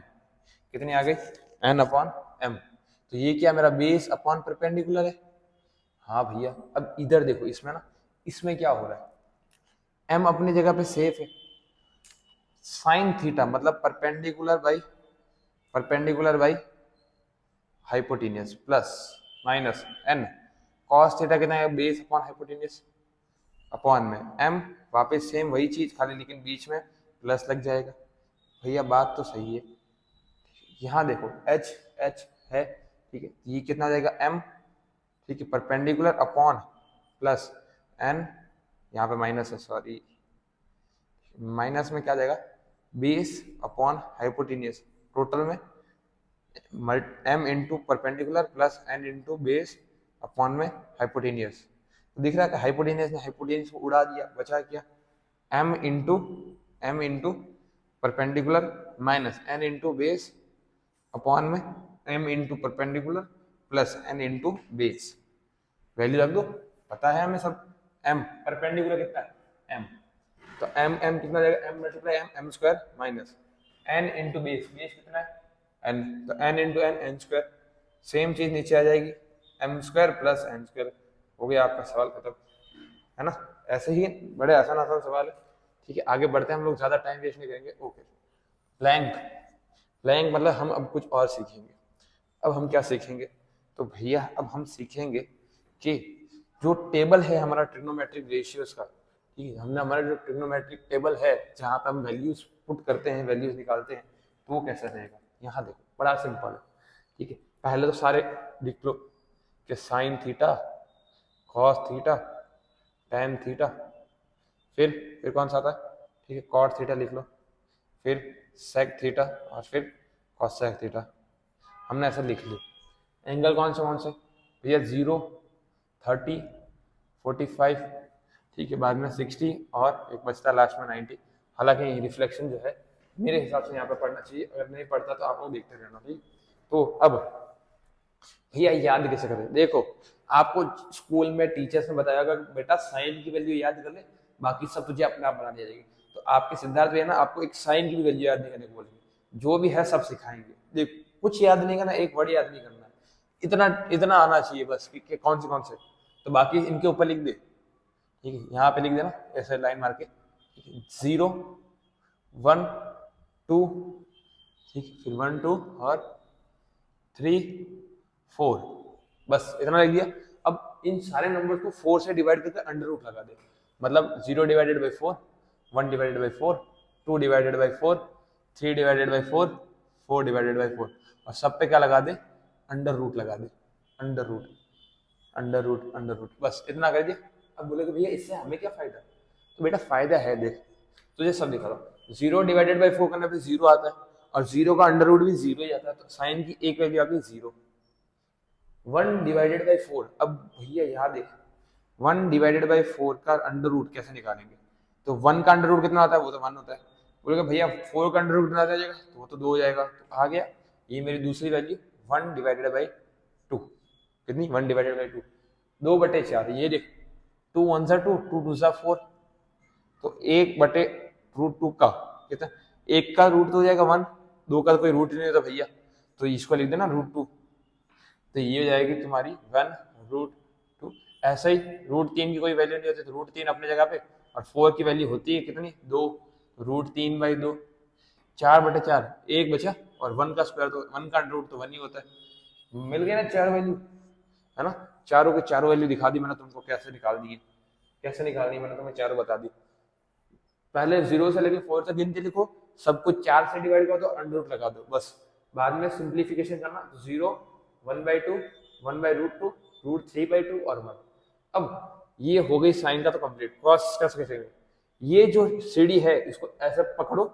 कितनी आ गई, n/m। तो ये क्या मेरा बेस अपॉन परपेंडिकुलर है, हाँ भैया। अब इधर देखो इसमें ना, इसमें क्या हो रहा है, m अपनी जगह पे सेफ है, साइन थीटा मतलब perpendicular by hypotenuse plus minus n cos theta कितना है, बेस अपॉन हाइपोटेन्यूज अपॉन में m, वापस सेम वही चीज खाली लेकिन बीच में प्लस लग जाएगा। भैया बात तो सही है, यहाँ देखो h h है, ठीक है, ये कितना आ जाएगा m, ठीक है, परपेंडिकुलर अपॉन प्लस n, यहाँ पे माइनस है, सॉरी माइनस में क्या आ जाएगा, बेस अपॉन हाइपोटेन्यूज, टोटल में m into perpendicular plus n into base upon में हाइपोटेन्यूज। तो दिख रहा है कि हाइपोटेन्यूज ने हाइपोटेन्यूज को उड़ा दिया, बचा क्या, m into perpendicular minus n into base upon में m into perpendicular plus n into base. Value रख दो, पता है हमें सब, m परपेंडिकुलर कितना है m, तो m कितना जाएगा, m multiply m square minus n into base, base कितना है n, तो n into n square, same चीज नीचे आ जाएगी m square plus n square. हो गया आपका सवाल खत्म, है ना, ऐसे ही बड़े आसान आसान सवाल है, ठीक है। आगे बढ़ते हैं हम लोग, ज्यादा टाइम वेस्ट नहीं करेंगे। ओके, प्लैंक, प्लैंक मतलब हम अब कुछ और सीखेंगे। अब हम क्या सीखेंगे, तो भैया अब हम सीखेंगे कि जो टेबल है हमारा ट्रिग्नोमेट्रिक रेशियोज का, ठीक है, हमने हमारा जो ट्रिग्नोमेट्रिक टेबल है जहाँ पे हम वैल्यूज पुट करते हैं, वैल्यूज निकालते हैं, तो वो कैसा रहेगा। यहाँ देखो बड़ा सिंपल है, ठीक है। पहले तो सारे लिख लो कि sine theta, cos theta, tan theta, फिर कौन सा आता है, ठीक है, कॉट थीटा लिख लो, फिर सेक थीटा और फिर कॉसेक थीटा। हमने ऐसा लिख लिया। एंगल कौन से भैया 0, 30, 45, ठीक है, बाद में 60 और एक बचता लास्ट में 90। हालांकि रिफ्लेक्शन जो है मेरे हिसाब से यहाँ पे पढ़ना चाहिए, अगर नहीं पढ़ता तो आप लोग देखते रहना, ठीक। तो अब भैया याद कैसे करें, देखो आपको स्कूल में टीचर्स ने बताया होगा बेटा साइन की वैल्यू याद कर ले, बाकी सब तुझे अपने आप बना दिया जाएगी। तो आपके सिद्धार्थ भैया ना आपको एक साइन की भी वैल्यू याद नहीं करने को बोलेंगे, जो भी है सब सिखाएंगे। देख कुछ याद नहीं करना, एक वर्ड याद नहीं करना, इतना इतना आना चाहिए बस कि कौन से, तो बाकी इनके ऊपर लिख दे, ठीक है, यहाँ पे लिख देना ऐसे लाइन मार के, 0, 1, 2, ठीक है, फिर 1, 2 और 3, 4, बस इतना लिख दिया। अब इन सारे नंबर को 4 से डिवाइड करके अंडर रूट लगा दे, मतलब 0 divided by 4, 1 divided by 4, 2 divided by 4, 3 divided by 4, 4 divided by 4, और सब पे क्या लगा दे, अंडर रूट लगा दे, under root under root under root, बस इतना कर दिया। अब बोले कि भैया इससे हमें क्या फायदा, तो बेटा फायदा है, देख तुझे सब दिखा रहा हूँ। 0 डिवाइडेड बाई 4 करने पे 0 आता है, और 0 का अंडर रूट भी 0 ही आता है, तो साइन की एक वैल्यू आ गई 0। 1 डिवाइडेड बाई 4, अब भैया यहाँ देख 1 डिवाइडेड बाई 4 का अंडर रूट कैसे निकालेंगे, तो 1 का अंडर रूट कितना आता है, वो तो 1 होता है। बोलेगा भैया 4 का अंडर रूट कितना आ जाएगा, तो वो तो 2 हो जाएगा, तो आ गया ये मेरी दूसरी वैल्यू 1 डिवाइडेड बाई 2, कितनी 1 डिवाइडेड बाई 2, 2/4, ये देख 2 1 सा 2, 2 2 सा 4, तो 1/√2 का कितना, एक का रूट तो हो जाएगा 1, 2 का कोई रूट नहीं होता भैया, तो इसको लिख देना √2, तो ये हो जाएगी तुम्हारी 1√2। ऐसा ही √3 की कोई वैल्यू नहीं होती, तो √3 अपनी जगह पे, और 4 की वैल्यू होती है कितनी 2, √3/2, 4/4, एक बचा, और 1 का स्क्वायर तो 1 का अंडर रूट तो 1 ही होता है। मिल गया ना 4 वैल्यू, है ना, चारों के चारों वैल्यू दिखा दी मैंने तुमको, कैसे निकाल दी, कैसे निकालनी मैंने तुम्हें चारों बता दी। पहले 0 से लेके 4 तक गिनती लिखो, सब कुछ 4 से डिवाइड कर दो, अंडर रूट लगा दो, बस बाद में सिंप्लीफिकेशन करना, 0, 1/2, 1/√2, √3/2 और 1। अब ये हो गई साइन का तो कंप्लीट। कॉस कैसे कैसे, ये जो सीढ़ी है इसको ऐसे पकड़ो,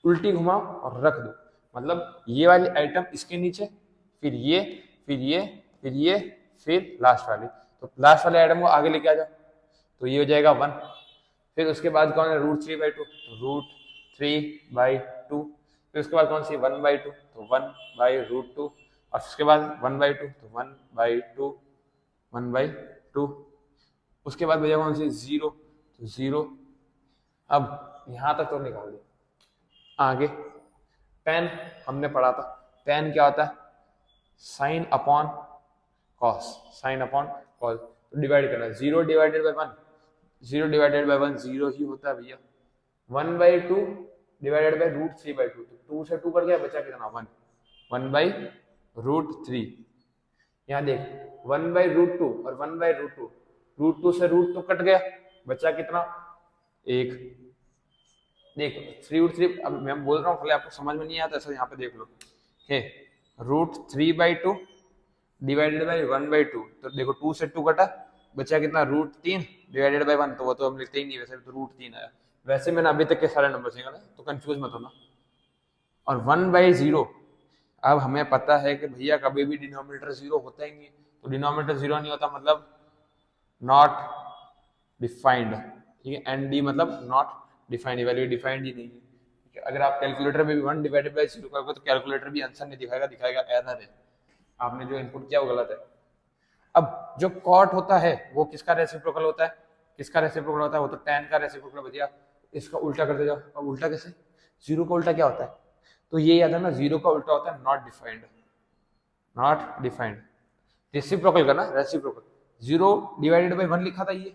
उल्टी घुमाओ और रख दो, मतलब ये वाली आइटम इसके नीचे, फिर ये, फिर ये, फिर ये, फिर लास्ट वाली, तो लास्ट वाले आइटम को आगे लेके आ जाओ, तो ये हो जाएगा 1। फिर उसके बाद कौन है √3/2, तो √3/2, फिर उसके बाद कौन सी 1/2, तो 1/√2, और उसके बाद 1/2, तो 1/2, 1/2, उसके बाद भैया कौन सी 0, तो 0। अब यहां तक तो निकाल दिया, आगे tan हमने पढ़ा था, tan क्या होता है, sign upon cos, sign upon cos, तो डिवाइड करना, 0 डिवाइडेड बाई 1, 0 डिवाइडेड बाई 1 0 ही होता है भैया, 1/2 डिवाइडेड बाई √3/2, तो 2 से 2 कर गया, बचा कितना 1, 1/√3। यहाँ देख 1/√2 और 1/√2, √2 से √2 कट गया, बचा कितना 1। देख 3√3, अब मैं बोल रहा हूँ पहले आपको समझ में नहीं आता ऐसा, यहाँ पे देख लो, √3/2 डिवाइडेड बाई 1/2, तो देखो 2 से 2 कटा, बचा कितना √3 डिवाइडेड बाई 1, तो वो तो हम लिखते ही नहीं, वैसे तो √3 आया। वैसे मैंने अभी तक के सारे नंबर निकाले, तो कंफ्यूज मत होना। और 1/0, अब हमें पता है कि भैया कभी भी डिनोमिनेटर 0 होता ही नहीं, तो डिनोमिनेटर 0 नहीं होता मतलब नॉट डिफाइंड, ठीक है, एंड डी मतलब नॉट डिफाइंड, वैल्यू डिफाइंड ही नहीं है। अगर आप कैलकुलेटर में भी 1 डिवाइडेड बाई 0 करोगे तो कैलकुलेटर भी आंसर नहीं दिखाएगा, दिखाएगा एरर है, आपने जो इनपुट किया वो गलत है। अब जो कॉट होता है वो किसका रेसिप्रोकल होता है, किसका रेसिप्रोकल होता है, वो तो tan का रेसिप्रोकल बच गया। इसका उल्टा करते जाओ, अब उल्टा कैसे, 0 का उल्टा क्या होता है, तो ये याद है ना, 0 का उल्टा होता है not defined, not defined. Reciprocal करना, रेसिप्रोकल 0 डिवाइडेड बाई 1 लिखा था ये,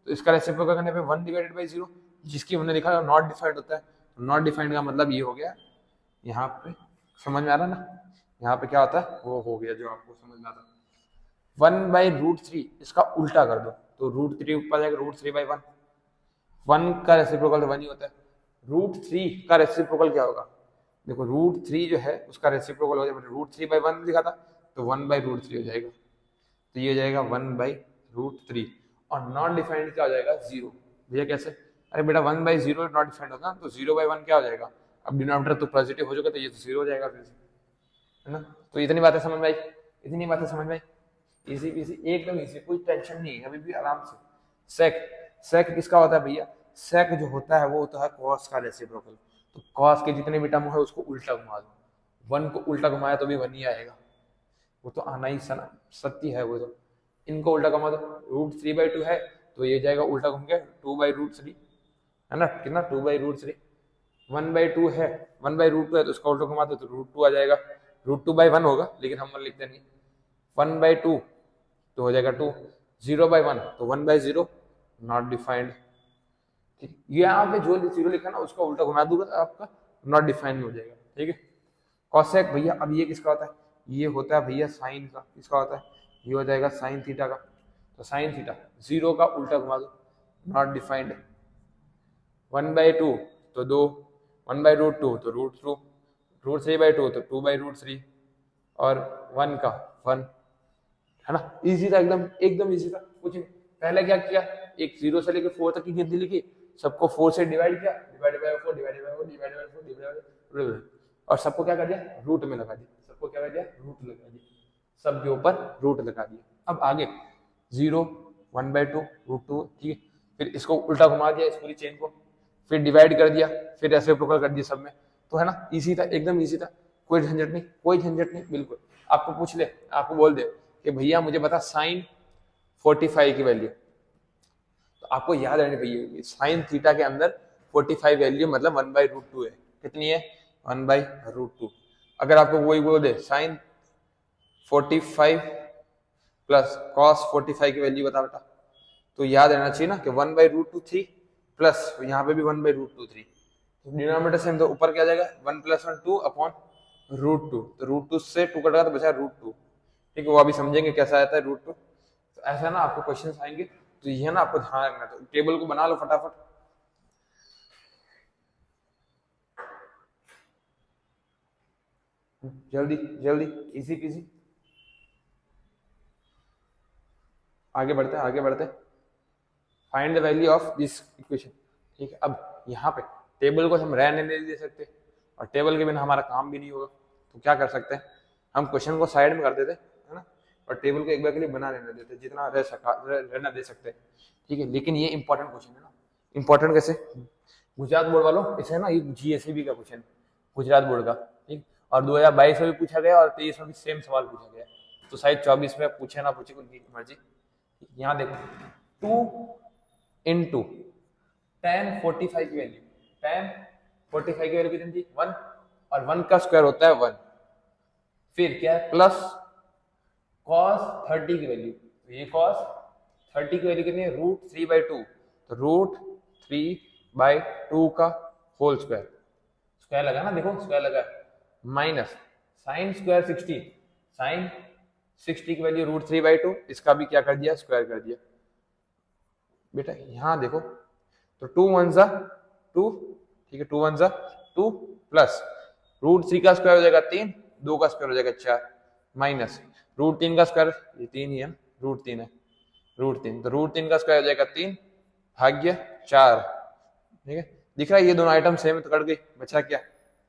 तो इसका रेसिप्रोकल करने पे 1 डिवाइडेड बाई 0, जिसकी हमने लिखा नॉट डिफाइंड होता है, नॉट डिफाइंड का मतलब ये हो गया, यहाँ पे समझ में आ रहा ना, यहाँ पे क्या होता है वो हो गया जो आपको समझ में आता। 1/√3 इसका उल्टा कर दो, तो √3 ऊपर जाएगा √3/1, 1 का रेसिप्रोकल तो 1 ही होता है। √3 का रेसिप्रोकल क्या होगा, देखो √3 जो है उसका रेसिप्रोकल हो जाएगा, √3/1 लिखा था तो 1/√3 हो जाएगा, तो ये हो जाएगा 1/√3, और नॉट डिफाइंड क्या हो जाएगा 0। भैया कैसे, अरे बेटा 1/0 नॉट डिफाइंड होगा तो 0/1 क्या हो जाएगा, अब डिनोमिनेटर तो पॉजिटिव हो जाएगा तो ये तो 0 हो जाएगा फिर से, है ना। तो इतनी बातें समझ में आई, इतनी बातें समझ में आई, इजी पीसी एकदम इजी, कोई टेंशन नहीं है अभी भी आराम से। सेक, सेक किसका होता है भैया, सेक जो होता है वो होता है कॉस का रेसिप्रोकल। तो कॉस के जितने भी टर्म है उसको उल्टा घुमा दो, 1 को उल्टा घुमाया तो भी 1 ही आएगा, वो तो आना ही सत्य है वो तो। इनको उल्टा घुमा दो, √3/2 है तो ये जाएगा उल्टा घूम के 2/√3, है ना, कितना 2/√3। 1/2 है, 1/√2 है तो उसका उल्टा घुमा दो तो √2 आ जाएगा, √2/1 होगा लेकिन हम लिखते नहीं, 1/2 तो हो जाएगा 2, 0/1 तो 1/0 नॉट डिफाइंड। ठीक, यहाँ पे जो 0 लिखा ना उसका उल्टा घुमा दूंगा आपका नॉट डिफाइंड हो जाएगा, ठीक है। कॉसेक भैया, अब ये किसका होता है, ये होता है भैया साइन का, किसका होता है, ये हो जाएगा साइन थीटा का। तो साइन थीटा 0 का उल्टा घुमा दो नॉट डिफाइंड, 1/2 तो 2, 1/√2 तो √2, √3/2 तो 2/√3 और 1 का 1, है ना। इजी था एकदम, एकदम इजी था, कुछ नहीं। पहले क्या किया, एक 0 से लेकर 4 तक की गिनती लिखी, सबको 4 से डिवाइड किया, divide by 4 divide by 4 divide by 4 divide by, और सबको क्या कर दिया, रूट में लगा दिया, सबको क्या कर दिया, रूट लगा दिया, सब के ऊपर रूट लगा दिया। अब आगे 0, 1/2 √2, ठीक है, फिर इसको उल्टा घुमा दिया इस पूरी चेन को, फिर डिवाइड कर दिया, फिर रेसिप्रोकल कर दिया सब में, तो है ना इजी था, एकदम इजी था, कोई झंझट नहीं, कोई झंझट नहीं बिल्कुल। आपको पूछ ले, आपको बोल दे कि भैया मुझे बता साइन 45 की वैल्यू, तो आपको याद रहनी चाहिए साइन थीटा के अंदर 45 वैल्यू मतलब 1/√2 है, कितनी है 1/√2। अगर आपको वही बोल दे साइन 45 प्लस कॉस 45 की वैल्यू बता बेटा, तो याद रहना चाहिए ना कि 1/√2 3 प्लस यहाँ पे भी 1/√2 3, डिनोमिनेटर सेम, तो ऊपर क्या जाएगा 1 + 1 2 अपॉन √2, तो √2 से 2 कटेगा तो बचा √2, ठीक है, वो अभी समझेंगे कैसा आता है √2। तो ऐसा ना आपको क्वेश्चन आएंगे, तो ये ना आपको ध्यान रखना, तो टेबल को बना लो फटाफट। जल्दी जल्दी, इजी पीजी, आगे बढ़ते हैं आगे बढ़ते हैं। Find the value of this equation, ठीक है। अब यहाँ पे टेबल को हम रहने नहीं दे सकते और टेबल के बिना हमारा काम भी नहीं होगा, तो क्या कर सकते हैं, हम क्वेश्चन को साइड में कर देते, है ना, और टेबल को एक बार के लिए बना रहने देते, जितना रहना दे सकते हैं, ठीक है। लेकिन ये इंपॉर्टेंट क्वेश्चन है ना, इंपॉर्टेंट कैसे, गुजरात बोर्ड वालों इसे ना ये GSEB का क्वेश्चन, गुजरात बोर्ड का, ठीक, और 2022 में भी पूछा गया और 23 में भी सेम सवाल पूछा गया, तो शायद 24 में पूछे ना पूछे उनकी मर्जी। यहाँ देखो 2 × tan 45 की वैल्यू, tan 45 की वैल्यू कितनी थी 1, और 1 का स्क्वायर होता है 1, फिर क्या है प्लस cos 30 की वैल्यू, तो ये cos 30 की वैल्यू कितनी है √3/2, तो √3/2 का होल स्क्वायर, स्क्वायर लगा ना, देखो स्क्वायर लगा, माइनस साइन स्क्वायर 60, साइन 60 की वैल्यू √3/2, इसका भी क्या कर दिया स्क्वायर कर दिया बेटा। यहां देखो तो 2 1 2, ठीक है, 2 1 2 प्लस √3 का स्क्वायर हो जाएगा 3, 2 का स्क्वायर हो जाएगा 4, माइनस √3 का स्क्वायर, ये 3 ही है, √3 है, √3, तो √3 का स्क्वायर हो जाएगा 3 भाग्य 4, ठीक है। दिख रहा है ये दोनों आइटम सेम तो कट गई, बचा क्या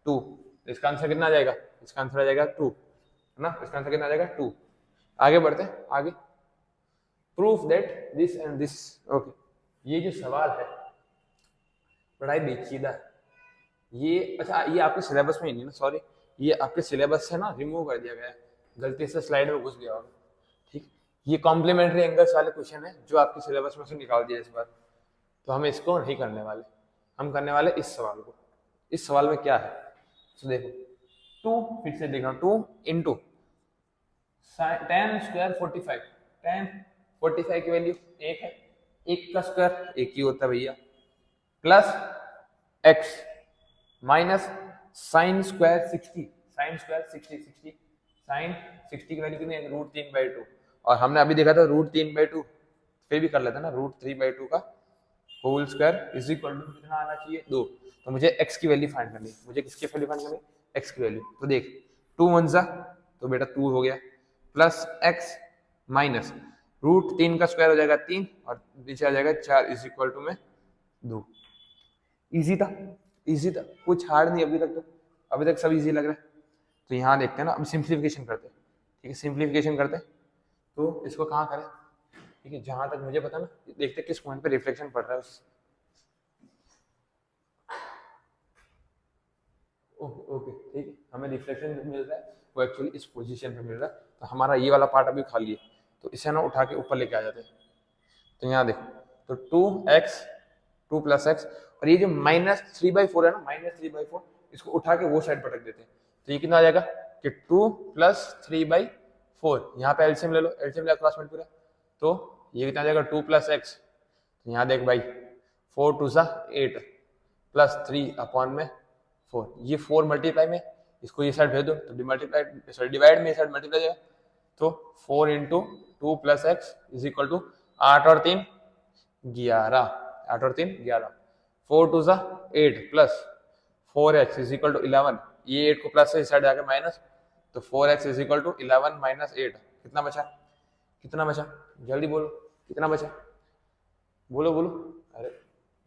2, तो इसका आंसर कितना आ जाएगा, इसका आंसर आ जाएगा 2, है ना, इसका आंसर कितना आ जाएगा 2। आगे बढ़ते हैं आगे, proof that this and this, okay. ये जो सवाल है बड़ा ही पेचीदा है ये, अच्छा ये आपके सिलेबस में ही नहीं ना, सॉरी, ये आपके सिलेबस से ना रिमूव कर दिया गया है, गलती से स्लाइड में घुस गया होगा, ठीक। ये कॉम्प्लीमेंट्री एंगल्स वाले क्वेश्चन है जो आपके सिलेबस में से निकाल दिया इस बार, तो हम इसको नहीं करने वाले, हम करने वाले इस सवाल को। इस सवाल में क्या है तो देखो 2, फिर से देखना 2 × tan स्क्वायर 45, tan 45 की वैल्यू 1 है, 1 का स्क्वायर 1 ही होता है भैया, plus x minus sine square 60, sine square 60 sine 60 की वैल्यू कितनी है √3/2, और हमने अभी देखा था √3/2, फिर भी कर लेते ना, √3/2 का whole square is equal to कितना आना चाहिए 2, तो मुझे x की वैल्यू फाइंड करनी है, मुझे किसकी वैल्यू फाइंड करनी है x की वैल्यू, तो देख 2 1 तो बेटा 2 हो गया, प्लस x माइनस √3 का स्क्वायर हो जाएगा 3 और नीचे आ जाएगा 4 इज इक्वल टू में 2, इजी था, इजी था, कुछ हार्ड नहीं अभी तक, तो अभी तक सब इजी लग रहा है। तो यहाँ देखते हैं ना, अब सिंप्लीफिकेशन करते हैं, ठीक है, सिंप्लीफिकेशन करते हैं। तो इसको कहाँ करें, ठीक है, जहां तक मुझे पता ना, देखते हैं किस पॉइंट पे रिफ्लेक्शन पड़ रहा है उस, ओके ठीक है, हमें रिफ्लेक्शन जो मिल रहा है वो एक्चुअली इस पोजीशन पे मिल रहा है। तो हमारा ये वाला पार्ट अभी खाली है, तो इसे ना उठा के ऊपर लेके आ जाते हैं। तो यहाँ देखो, तो 2x 2 प्लस एक्स, और ये जो -3/4 है ना, -3/4, इसको उठा के वो साइड पटक देते हैं। तो ये कितना आ जाएगा कि 2 + 3/4, यहाँ पे एलसीएम ले लो, एलसीएम ले क्रॉस मल्टीप्लाई, तो ये कितना आ जाएगा 2 + x। तो यहाँ देख भाई 4 2 8 प्लस 3/4, ये 4 मल्टीप्लाई में, इसको ये साइड भेज दो तो डिमल्टीप्लाई, सॉरी डिवाइड में ये साइड मल्टीप्लाई जाएगा। तो 4 × 2 + x = 8 और 3 11, 8 और 3 11, 4 2 8 प्लस 4x = 11, ये 8 को प्लस से इस साइड जाकर माइनस, तो 4x = 11 - 8, कितना बचा, कितना बचा, जल्दी बोलो कितना बचा, बोलो बोलो, अरे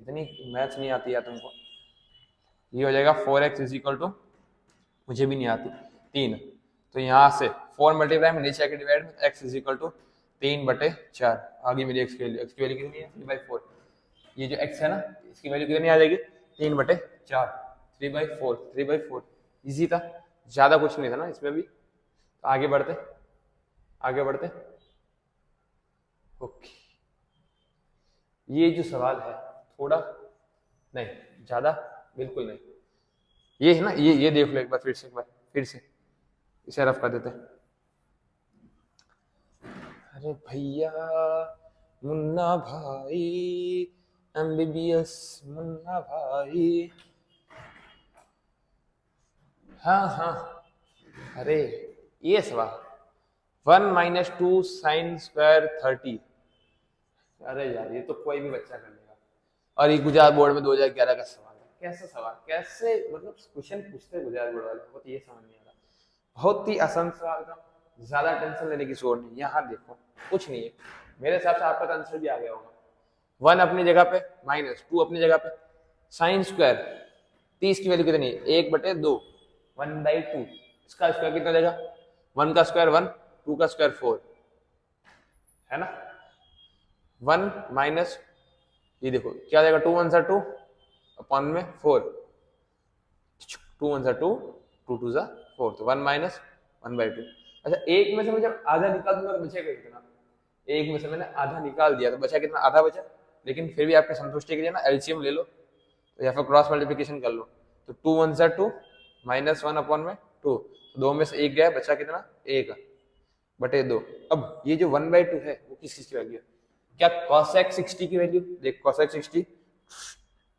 इतनी मैथ्स नहीं आती यार तुमको। ये हो जाएगा 4x = मुझे भी नहीं आती 3, तो यहाँ से 4 मल्टीप्लाई में नीचे आके डिवाइड में x = 3/4, आगे मेरी x की वैल्यू कितनी है 3/4, ये जो x है ना इसकी वैल्यू कितनी आ जाएगी 3/4, 3/4, इजी था, ज्यादा कुछ नहीं था ना इसमें भी। तो आगे बढ़ते, आगे बढ़ते, ओके, ये जो सवाल है थोड़ा नहीं, ज्यादा बिल्कुल नहीं, ये है ना, ये देख लो एक बार फिर से, एक बार फिर से इसे रफ कर देते हैं। अरे भैया मुन्ना भाई, MBBS मुन्ना भाई, हाँ हाँ, अरे ये सवाल 1 - 2 sin² 30, अरे यार ये तो कोई भी बच्चा कर लेगा, और ये गुजरात बोर्ड में 2011 का सवाल है, कैसा सवाल, कैसे मतलब क्वेश्चन पूछते हैं गुजरात बोर्ड वाले, बहुत ये समझ नहीं आ रहा, बहुत ही आसान सवाल था, ज्यादा टेंशन लेने की जरूरत नहीं। यहाँ देखो कुछ नहीं है, मेरे हिसाब से आपका आंसर भी आ गया होगा, 1 अपनी जगह पे, -2 अपनी जगह पे, sin², 30 की वैल्यू कितनी है 1/2, 1/2, इसका स्क्वायर कितना देगा, 1 का स्क्वायर 1, 2 का स्क्वायर 4, है ना, 1 माइनस, ये देखो क्या जाएगा 2 × 1 = 2 अपॉन में 4, 2 × 1 = 2, 2 2 = 4, तो 1 - 1/2। अच्छा एक में से मुझे आधा निकाल दूंगा तो बचेगा कितना, एक में से मैंने आधा निकाल दिया तो बचा कितना, आधा बचा, लेकिन फिर भी आपके संतुष्टि के लिए ना एलसीएम ले लो या फिर क्रॉस मल्टीप्लिकेशन कर लो, तो 2 × 1 = 2 -1 अपॉन में 2, तो 2 में से 1 गया, बचा कितना 1/2। अब ये जो 1/2 है वो किस चीज की वैल्यू है, क्या cosec 60 की वैल्यू, देख cosec 60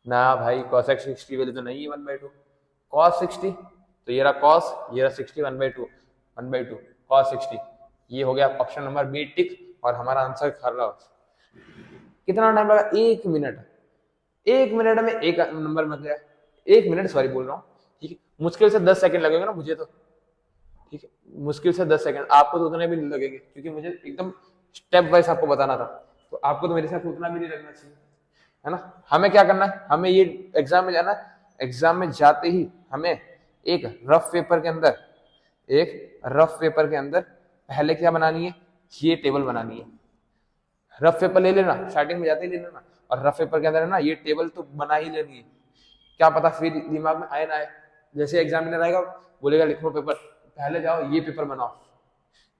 ना भाई, cosec 60 की वैल्यू तो नहीं है 1/2, cos 60, तो ये रहा cos, ये रहा 60, 1/2 cos 60, ये हो गया ऑप्शन नंबर बी टिक, और हमारा आंसर खरा। कितना टाइम लगा, 1 मिनट, 1 मिनट में एक नंबर मिल गया, 1 मिनट सॉरी बोल रहा हूँ, ठीक है, मुश्किल से 10 सेकंड लगेगा ना मुझे तो, ठीक है, मुश्किल से 10 सेकंड, आपको तो उतने भी नहीं लगेंगे क्योंकि मुझे एकदम स्टेप वाइज आपको बताना था, तो आपको तो मेरे साथ उतना भी नहीं लगना चाहिए, है ना। हमें क्या करना है, हमें ये एग्जाम में जाना है, एग्जाम में जाते ही हमें एक रफ पेपर के अंदर, एक रफ पेपर के अंदर पहले क्या बनानी है, ये टेबल बनानी है, रफ पेपर ले लेना, स्टार्टिंग में जाते ही ले लेना, और रफ पेपर के अंदर है ना ये टेबल तो बना ही लेनी है, क्या पता फिर दिमाग में आए ना आए, जैसे एग्जामिनर आएगा बोलेगा लिखो पेपर, पहले जाओ ये पेपर बनाओ,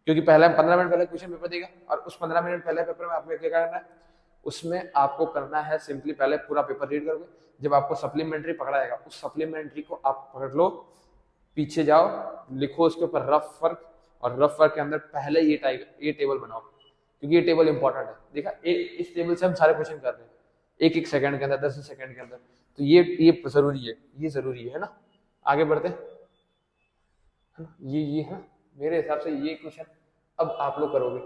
क्योंकि पहले 15 मिनट पहले क्वेश्चन पेपर देगा, और उस 15 मिनट पहले पेपर में आपको क्या करना है, उसमें आपको करना है सिंपली पहले पूरा पेपर रीड करोगे, जब आपको सप्लीमेंट्री पकड़ाएगा उस सप्लीमेंट्री को आप पकड़ लो, पीछे जाओ, लिखो उसके ऊपर रफ वर्क, और रफ वर्क के अंदर पहले ये टेबल बनाओ, क्योंकि ये टेबल इंपॉर्टेंट है। देखा इस टेबल से हम सारे क्वेश्चन कर रहे हैं, एक सेकंड के अंदर, 10 सेकंड के अंदर, तो ये जरूरी है, ये जरूरी है ना। आगे बढ़ते हैं, ये है मेरे हिसाब से ये क्वेश्चन अब आप लोग करोगे,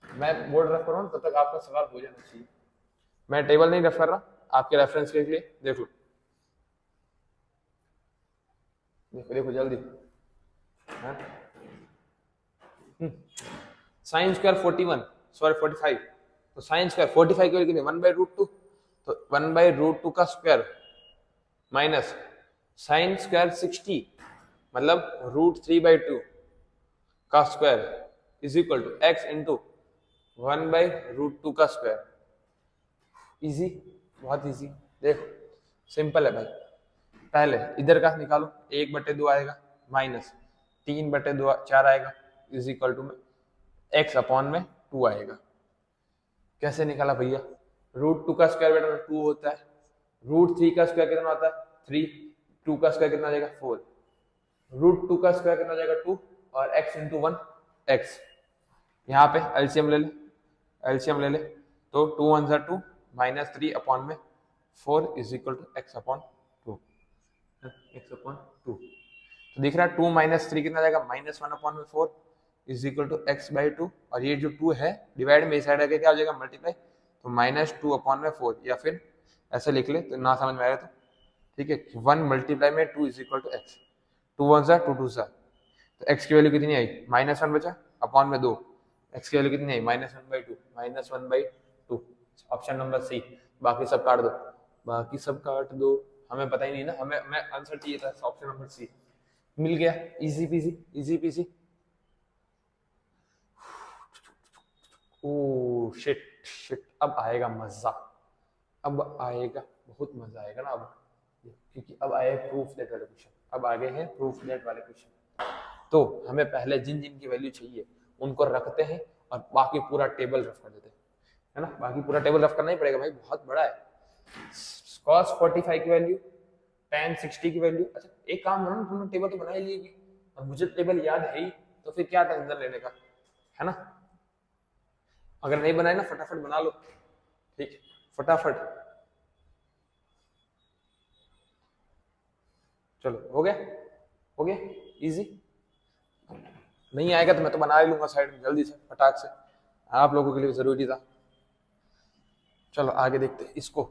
मैं बोर्ड रफ कर रहा हूँ तब तक आपका सवाल हो जाना चाहिए, मैं टेबल नहीं रफ कर रहा, आपके रेफरेंस के लिए देख लो, देखो देखो जल्दी, sin² 41, सॉरी 45, तो sin² 45 की वैल्यू कितनी, 1/√2, तो 1/√2 का स्क्वायर माइनस साइन स्क्वायर 60 मतलब √3/2 का square is equal to x into 1/√2 का स्क्वायर। इजी, बहुत इजी। देखो सिंपल है भाई, पहले इधर का निकालो, 1/2 आएगा माइनस 3/2 4 आएगा इज इक्वल टू में x अपॉन में 2 आएगा। कैसे निकाला भैया? √2 का स्क्वायर बेटा 2 होता है, √3 का स्क्वायर कितना होता है 3, 2 का स्क्वायर कितना जाएगा 4, √2 का स्क्वायर कितना जाएगा 2 और x इंटू 1 x। यहाँ पे एलसीएम ले ले, एलसीएम ले ले तो 2 1 जा 2 माइनस 3 अपॉन में 4 is equal to x upon 2, x upon 2। तो दिख रहा है 2 माइनस 3 कितना जाएगा -1 अपॉन में 4 इज इक्वल टू x/2 और ये जो 2 है डिवाइड में इस साइड आके क्या हो जाएगा मल्टीप्लाई, तो -2 अपॉन में 4 या फिर ऐसे लिख ले तो ना समझ में आएगा तो ठीक है 1 मल्टीप्लाई में 2 इज इक्वल टू x। 2 1 जा 2 2 जा तो x की वैल्यू कितनी आई -1 बचा अपॉन में 2, x की वैल्यू कितनी आई -1/2 -1/2 ऑप्शन नंबर सी। बाकी सब काट दो, बाकी सब काट दो, हमें पता ही नहीं ना, हमें आंसर चाहिए था ऑप्शन नंबर सी। मिल गया, easy peasy easy peasy. Oh shit shit, अब आएगा मजा, अब आएगा बहुत मजा आएगा ना अब, क्योंकि अब आए प्रूफ दैट वाले क्वेश्चन, अब आगे हैं प्रूफ दैट वाले क्वेश्चन। तो हमें पहले जिन जिन की वैल्यू चाहिए उनको रखते हैं और बाकी पूरा टेबल रफ कर देते हैं, है ना। बाकी पूरा टेबल रफ करना ही पड़ेगा भाई, बहुत बड़ा है। cos 45 की वैल्यू, tan 60 की वैल्यू। अच्छा एक काम करो ना, तुमने टेबल तो बना ही लिएगी और मुझे टेबल याद है ही, तो फिर क्या टेंशन लेने का, है ना। अगर नहीं बनाए ना फटाफट बना लो, ठीक फटाफट। चलो हो गया, हो गया इजी। नहीं आएगा तो मैं तो बना ही लूंगा साइड में जल्दी से फटाक से, आप लोगों के लिए जरूरी था। चलो आगे देखते हैं इसको,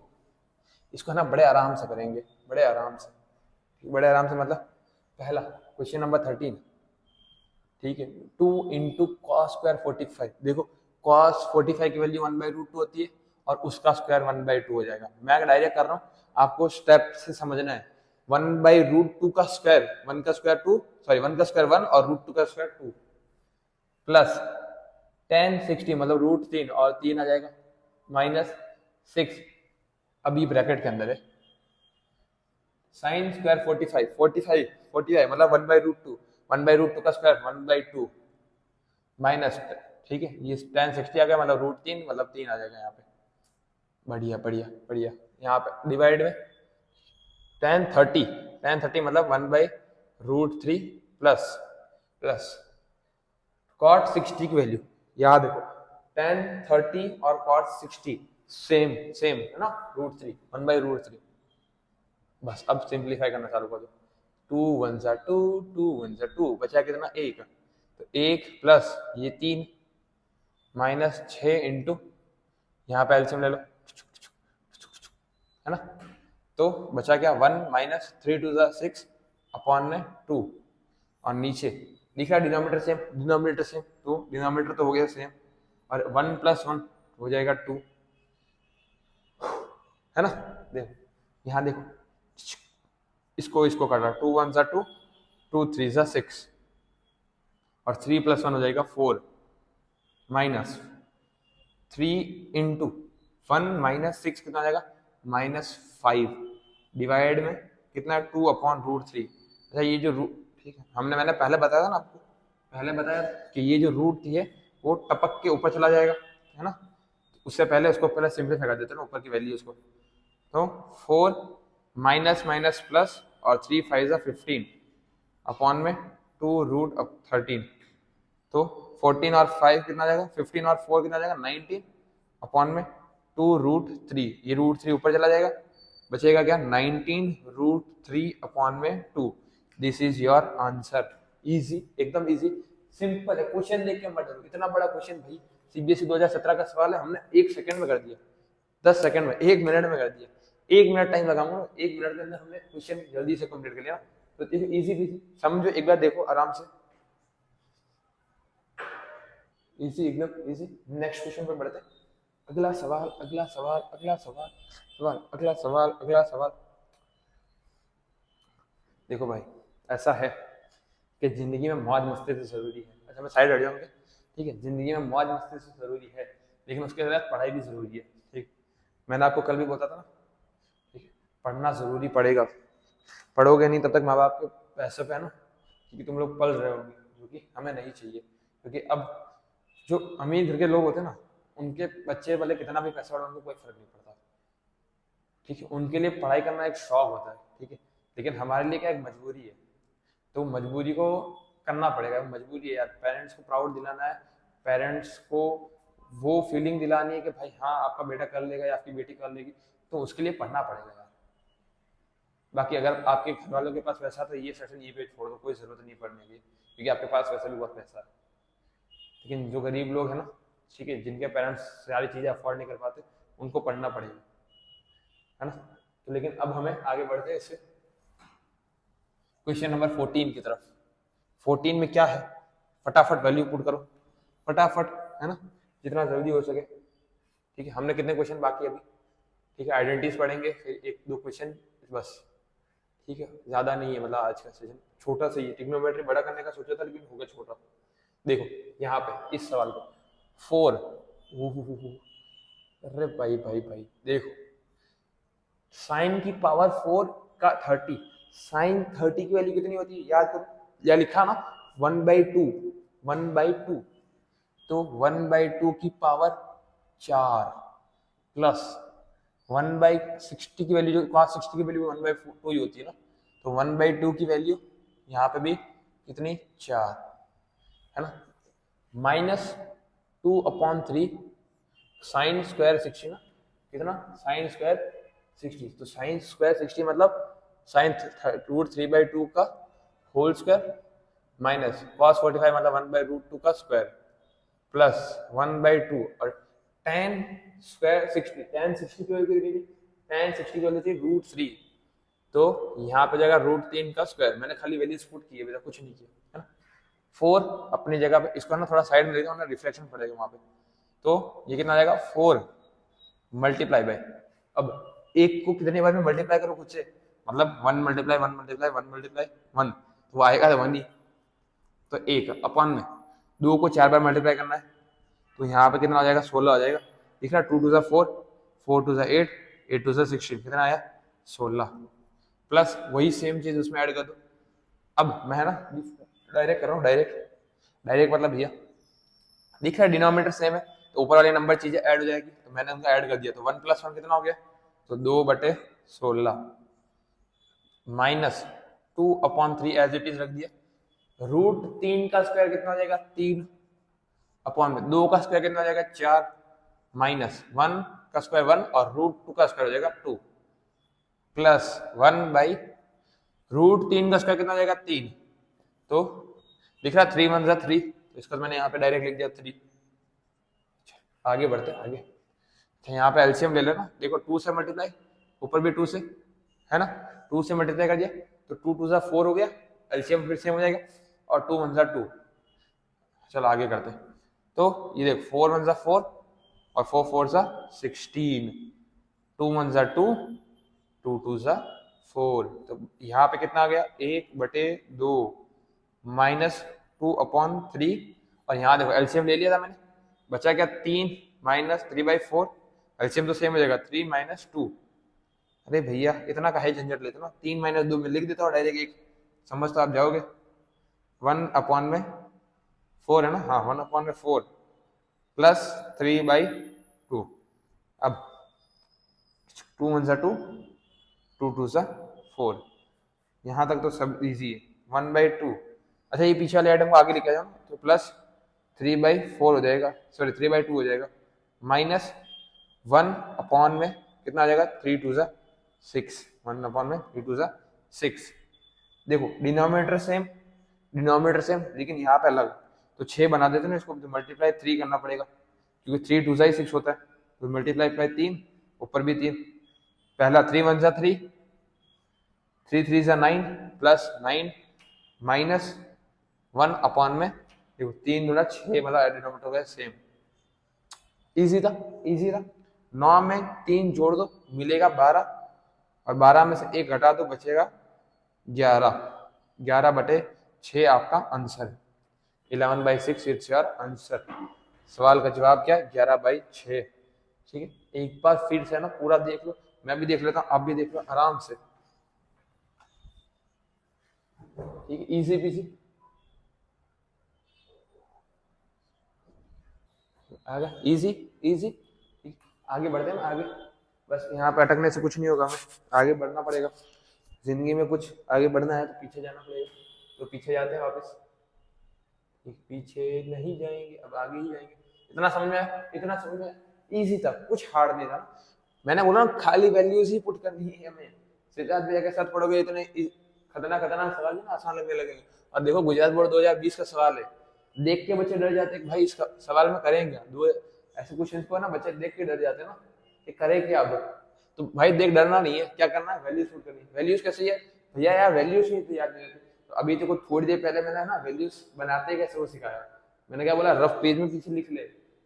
इसको ना बड़े आराम से करेंगे, बड़े आराम से, बड़े आराम से मतलब पहला क्वेश्चन नंबर 13, ठीक है 2 इंटू कॉस स्क्वायर 45। देखो cos 45 की वैल्यू 1/√2 होती है और उसका स्क्वायर 1/2 हो जाएगा। मैं डायरेक्ट कर रहा हूँ, आपको स्टेप से समझना है। 1/√2 का स्क्वायर, 1 का स्क्वायर 2, सॉरी 1 का स्क्वायर 1 और √2 का स्क्वायर 2 प्लस tan 60 मतलब √3 और 3 आ जाएगा -6, अभी ब्रैकेट के अंदर है साइन स्क्वायर 45 मतलब 1/√2, 1/√2 का स्क्वायर 1/2 माइनस, ठीक है ये tan 60 आ गया मतलब √3 मतलब 3 आ जाएगा यहाँ पे। बढ़िया बढ़िया बढ़िया। यहाँ पे डिवाइड में tan 30 मतलब 1/√3 प्लस प्लस cot 60 की वैल्यू याद रखो, tan 30 और cot 60 सेम सेम है ना, √3 1/√3। बस अब सिंप्लीफाई करना चालू कर दो, 2 1 जा 2, 2 1 जा 2, बचा कितना 1, तो 1 प्लस ये 3 माइनस 6 इंटू, यहाँ पे एलसीएम ले लो, है ना। तो बचा क्या 1 माइनस 3 2 जा 6 अपॉन में 2 और नीचे लिख रहा डिनोमिनेटर सेम, डिनोमिनेटर सेम तो डिनोमिनेटर तो हो गया सेम और 1 + 1 हो जाएगा 2, है ना। देखो यहाँ देखो, इसको इसको काटा, 2 1 जा 2, 2 3 जा 6 और 3 + 1 हो जाएगा 4 माइनस 3 इंटू 1 माइनस 6 कितना आ जाएगा -5 डिवाइड में कितना 2 अपॉन √3। अच्छा ये जो रूट, ठीक है मैंने पहले बताया था ना आपको, पहले बताया कि ये जो √3 है वो टपक के ऊपर चला जाएगा, है ना। उससे पहले उसको पहले सिंपलीफाई कर देते हैं ना ऊपर की वैल्यू उसको, तो 4 माइनस माइनस प्लस और 3 5 जा 15 अपॉन में 2√13, तो 14 और 5 कितना आ जाएगा, 15 और 4 कितना आ जाएगा 19 अपॉन में 2√3, ये √3 ऊपर चला जाएगा, बचेगा क्या 19√3 अपॉन में 2। This is your answer. Easy, एकदम इजी, सिंपल है। क्वेश्चन देख के मत डरो, इतना बड़ा क्वेश्चन भाई सीबीएसई 2017 का सवाल है, हमने 1 सेकंड में कर दिया, 10 सेकंड में, 1 मिनट में कर दिया। 1 मिनट टाइम लगाऊंगा, 1 मिनट के अंदर हमने क्वेश्चन जल्दी से कंप्लीट कर लिया। तो इजी इजी समझो, एक बार देखो आराम से, इजी एकदम इजी। नेक्स्ट क्वेश्चन पे बढ़ते हैं। अगला सवाल, अगला सवाल, अगला सवाल, अगला सवाल, अगला सवाल। देखो भाई, ऐसा है कि ज़िंदगी में मौज मस्ती तो ज़रूरी है। अच्छा मैं साइड हट जाऊँगा, ठीक है, ज़िंदगी में मौज मस्ती तो ज़रूरी है, लेकिन उसके साथ पढ़ाई भी ज़रूरी है। ठीक, मैंने आपको कल भी बोला था ना, ठीक है, पढ़ना ज़रूरी पड़ेगा। पढ़ोगे नहीं तब तक माँ बाप के पैसों पे है ना, क्योंकि तुम लोग पल रहे होगे, जो कि हमें नहीं चाहिए। क्योंकि अब जो अमीर घर के लोग होते हैं ना, उनके बच्चे वाले कितना भी पैसा वाला, उनको कोई फर्क नहीं पड़ता। ठीक है, उनके लिए पढ़ाई करना एक शौक होता है, ठीक है, लेकिन हमारे लिए क्या एक मजबूरी है। तो मजबूरी को करना पड़ेगा, मजबूरी है यार। पेरेंट्स को प्राउड दिलाना है, पेरेंट्स को वो फीलिंग दिलानी है कि भाई हाँ आपका बेटा कर लेगा या आपकी बेटी कर लेगी, तो उसके लिए पढ़ना पड़ेगा यार। बाकी अगर आपके घर वालों के पास पैसा, तो ये सेशन ये पे छोड़ दो, कोई जरूरत नहीं पढ़ने की, क्योंकि आपके पास वैसे भी बहुत पैसा है। लेकिन जो गरीब लोग हैं ना, ठीक है, जिनके पेरेंट्स सारी चीज़ें अफोर्ड नहीं कर पाते, उनको पढ़ना पड़ेगा, है ना। तो लेकिन अब हमें आगे बढ़ते हैं इससे क्वेश्चन नंबर 14 की तरफ। 14 में क्या है, फटाफट वैल्यू पुट करो, फटाफट, है ना, जितना जल्दी हो सके। ठीक है, हमने कितने क्वेश्चन बाकी अभी, ठीक है, आइडेंटिटीज पढ़ेंगे, फिर एक दो क्वेश्चन बस। ठीक है, ज्यादा नहीं है, मतलब आज का सेशन छोटा सा ही है। ट्रिग्नोमेट्री बड़ा करने का सोचा था, लेकिन हो गया छोटा। देखो यहाँ पे इस सवाल को 4, अरे भाई भाई भाई देखो, साइन की पावर 4 का 30, साइन 30 की वैल्यू कितनी होती है याद करो, या लिखा ना 1/2, 1/2, तो 1/2 की पावर 4 प्लस 1/60 की वैल्यू, जो cos 60 की वैल्यू 1/2 ही होती है ना, तो 1/2 की वैल्यू यहाँ पे भी कितनी 4, है ना, -2/3 साइन स्क्वायर 60 ना, कितना साइन स्क्वायर 60, तो साइन स्क्वायर 60 मतलब साइन √3/2 का होल स्क्वायर माइनस cos 45 मतलब 1/√2 का स्क्वायर प्लस 1/2 और tan स्क्वायर 60, tan 60 की वैल्यू कितनी थी, tan 60 की वैल्यू थी √3, तो यहाँ पे जाएगा √3 का स्क्वायर। मैंने खाली वैल्यूज पुट की है, कुछ नहीं किया, है ना। 4 अपनी जगह पे, इसको ना थोड़ा साइड में ले जाओ ना, रिफ्लेक्शन पड़ेगा वहां पे, तो ये कितना आ जाएगा 4 मल्टीप्लाई बाय, अब एक को कितने बार में मल्टीप्लाई करो खुद से, मतलब 1 मल्टीप्लाई 1 मल्टीप्लाई 1 मल्टीप्लाई 1, तो आएगा 1 ही, तो 1 अपन में 2 को 4 बार मल्टीप्लाई करना है, तो यहाँ पे कितना आ जाएगा 16 आ जाएगा। दिख रहा 2 2 4, 4 2 8, 8 2 16, कितना आया 16, प्लस वही सेम चीज उसमें ऐड कर दो। अब मैं ना डायरेक्ट कर रहा हूँ, डायरेक्ट मतलब भैया दिख रहा है डिनोमिनेटर सेम है, तो ऊपर वाले नंबर चीजें ऐड हो जाएगी, तो मैंने उनका ऐड कर दिया, तो 1 + 1 कितना हो गया, तो 2/16 -2/3 एज इट इज रख दिया। √3 का स्क्वायर कितना हो जाएगा 3 अपॉन में 2 का स्क्वायर कितना हो जाएगा 4 -1 का स्क्वायर 1 और √2 का स्क्वायर हो जाएगा 2 प्लस 1/√3 का स्क्वायर कितना हो जाएगा 3, तो दिख रहा 3 1 3, तो इसको मैंने यहाँ पे डायरेक्ट लिख दिया 3। आगे बढ़ते हैं आगे, तो यहाँ पे एलसीएम ले लेना, देखो 2 से मल्टीप्लाई, ऊपर भी 2 से, है ना, 2 से मल्टीप्लाई कर दिया, तो 2 2 4 हो गया, एलसीएम फिर सेम हो जाएगा, और 2 1 2। चलो आगे करते हैं, तो ये देख 4 1 4 और 4 4 16, 2 1 2, 2 2 4, तो यहाँ पे कितना आ गया 1/2 -2/3, और यहाँ देखो एलसीएम ले लिया था मैंने, बचा क्या 3 -3/4, एलसीएम तो सेम हो जाएगा 3 -2। अरे भैया इतना काहे झंझट लेते ना, 3 - 2 में लिख देता हूँ डायरेक्ट, एक समझ तो आप जाओगे, 1/4 है ना, हाँ 1/4 प्लस 3/2, अब 2 1 2, 2 2 4, यहाँ तक तो सब इजी है, 1/2। अच्छा ये पीछे वाले आइटम को आगे लेके जाओ, तो प्लस 3/4 हो जाएगा, सॉरी 3/2 हो जाएगा, -1 में कितना आ जाएगा 3 2 6, 1/3 2 6। देखो डिनोमिनेटर सेम लेकिन यहाँ पे अलग, तो 6 बना देते ना इसको, तो मल्टीप्लाई 3 करना पड़ेगा, क्योंकि 3 2 6 होता है, तो मल्टीप्लाई बाय 3, ऊपर भी 3, पहला 3 1 3, 3 3 9 प्लस 9 -1 में, देखो 3 दूना 6, मतलब डिनोमिनेटर हो गया सेम, इजी था। 9 में 3 जोड़ दो मिलेगा 12, और 12 में से 1 घटा दो बचेगा 11/6 आपका आंसर। 11/6 it's your answer. सवाल का जवाब क्या है? 11/6। ठीक है, एक बार फिर से ना पूरा देख लो, मैं भी देख लेता हूँ, आप भी देख लो आराम से। ठीक है, इजी पीजी आ गया, इजी इजी। आगे बढ़ते हैं आगे, बस यहाँ पे अटकने से कुछ नहीं होगा, हमें आगे बढ़ना पड़ेगा। जिंदगी में कुछ आगे बढ़ना है तो पीछे जाना पड़ेगा, तो पीछे जाते हैं वापस। पीछे नहीं जाएंगे, अब आगे ही जाएंगे। इतना समझ में आया? इतना समझ में? इजी था, कुछ हार्ड नहीं था। मैंने बोला ना खाली वैल्यूज ही पुट करनी है हमें। सिद्धार्थ भैया के साथ पढ़ोगे इतने खतरनाक खतरनाक सवाल ना आसान लगने लगेंगे। और देखो गुजरात बोर्ड 2020 का सवाल है, देख के बच्चे डर जाते हैं भाई इसका सवाल में करेंगे क्या। दो ऐसे क्वेश्चन को ना बच्चे देख के डर जाते हैं ना कि करे क्या अब। तो भाई देख डरना नहीं है, क्या करना है, वैल्यूज पुट करनी है। वैल्यूज कैसे है भैया? यार वैल्यूज ही तो याद नहीं रहती। तो अभी तो कुछ थोड़ी देर पहले मैंने ना वैल्यूज बनाते कैसे वो सिखाया। मैंने क्या बोला, रफ पेज में पीछे लिख ले।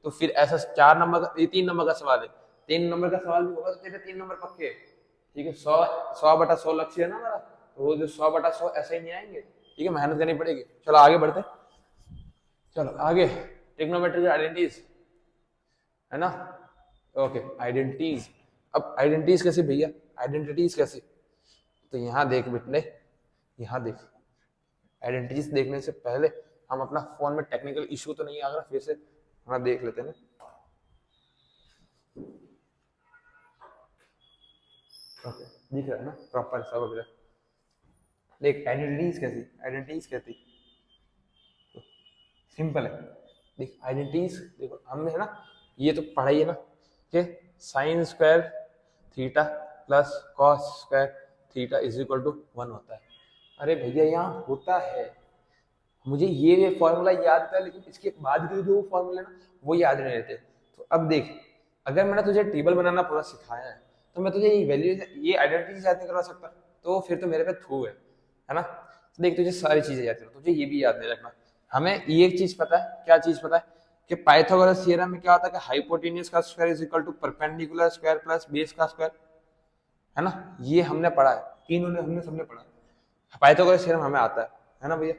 तो फिर ऐसा 4 नंबर का, 3 नंबर का सवाल है, 3 नंबर का सवाल भी होगा तो तेरे 3 नंबर पक्के। ठीक है, 100/100 लक्ष्य है ना हमारा, तो वो जो 100/100 ऐसे ही नहीं आएंगे। ठीक है, मेहनत करनी पड़ेगी। चलो आगे बढ़ते, चलो आगे। ट्रिग्नोमेट्री आइडेंटिटीज है ना, ओके आइडेंटिटीज। अब आइडेंटिटीज कैसे भैया, आइडेंटिटीज कैसे? तो यहाँ देख बेटने, यहाँ देख। आइडेंटिटीज देखने से पहले हम अपना फोन में टेक्निकल इशू तो नहीं आ रहा, फिर से हम देख लेते हैं ना। ओके, दिख रहा है ना प्रॉपर सब वगैरह। देख आइडेंटिटीज कैसी, आइडेंटिटीज कैसी सिंपल है। देख आइडेंटिटीज, देखो हमने है ना ये तो पढ़ा ही है ना कि sine square theta plus cos square theta is equal to 1 होता है। अरे भैया यहाँ होता है, मुझे ये फॉर्मूला याद था, लेकिन इसके बाद के जो फॉर्मूला ना वो याद नहीं रहते। तो अब देख, अगर मैंने तुझे टेबल बनाना पूरा सिखाया है तो मैं तुझे ये वैल्यू ये आइडेंटिटी याद नहीं करवा सकता, तो फिर तो मेरे पे थू है ना। तो देख तुझे सारी चीजें याद करना, तुझे ये भी याद नहीं रखना। हमें ये एक चीज पता है, क्या चीज पता है कि पाइथागोरस थ्योरम में क्या होता है कि हाइपोटेन्यूज का square is equal to perpendicular square plus base का स्क्वायर, है ना। ये हमने पढ़ा है, तीनों ने हमने सबने पढ़ा है। पाइथागोरस थ्योरम हमें आता है ना भैया।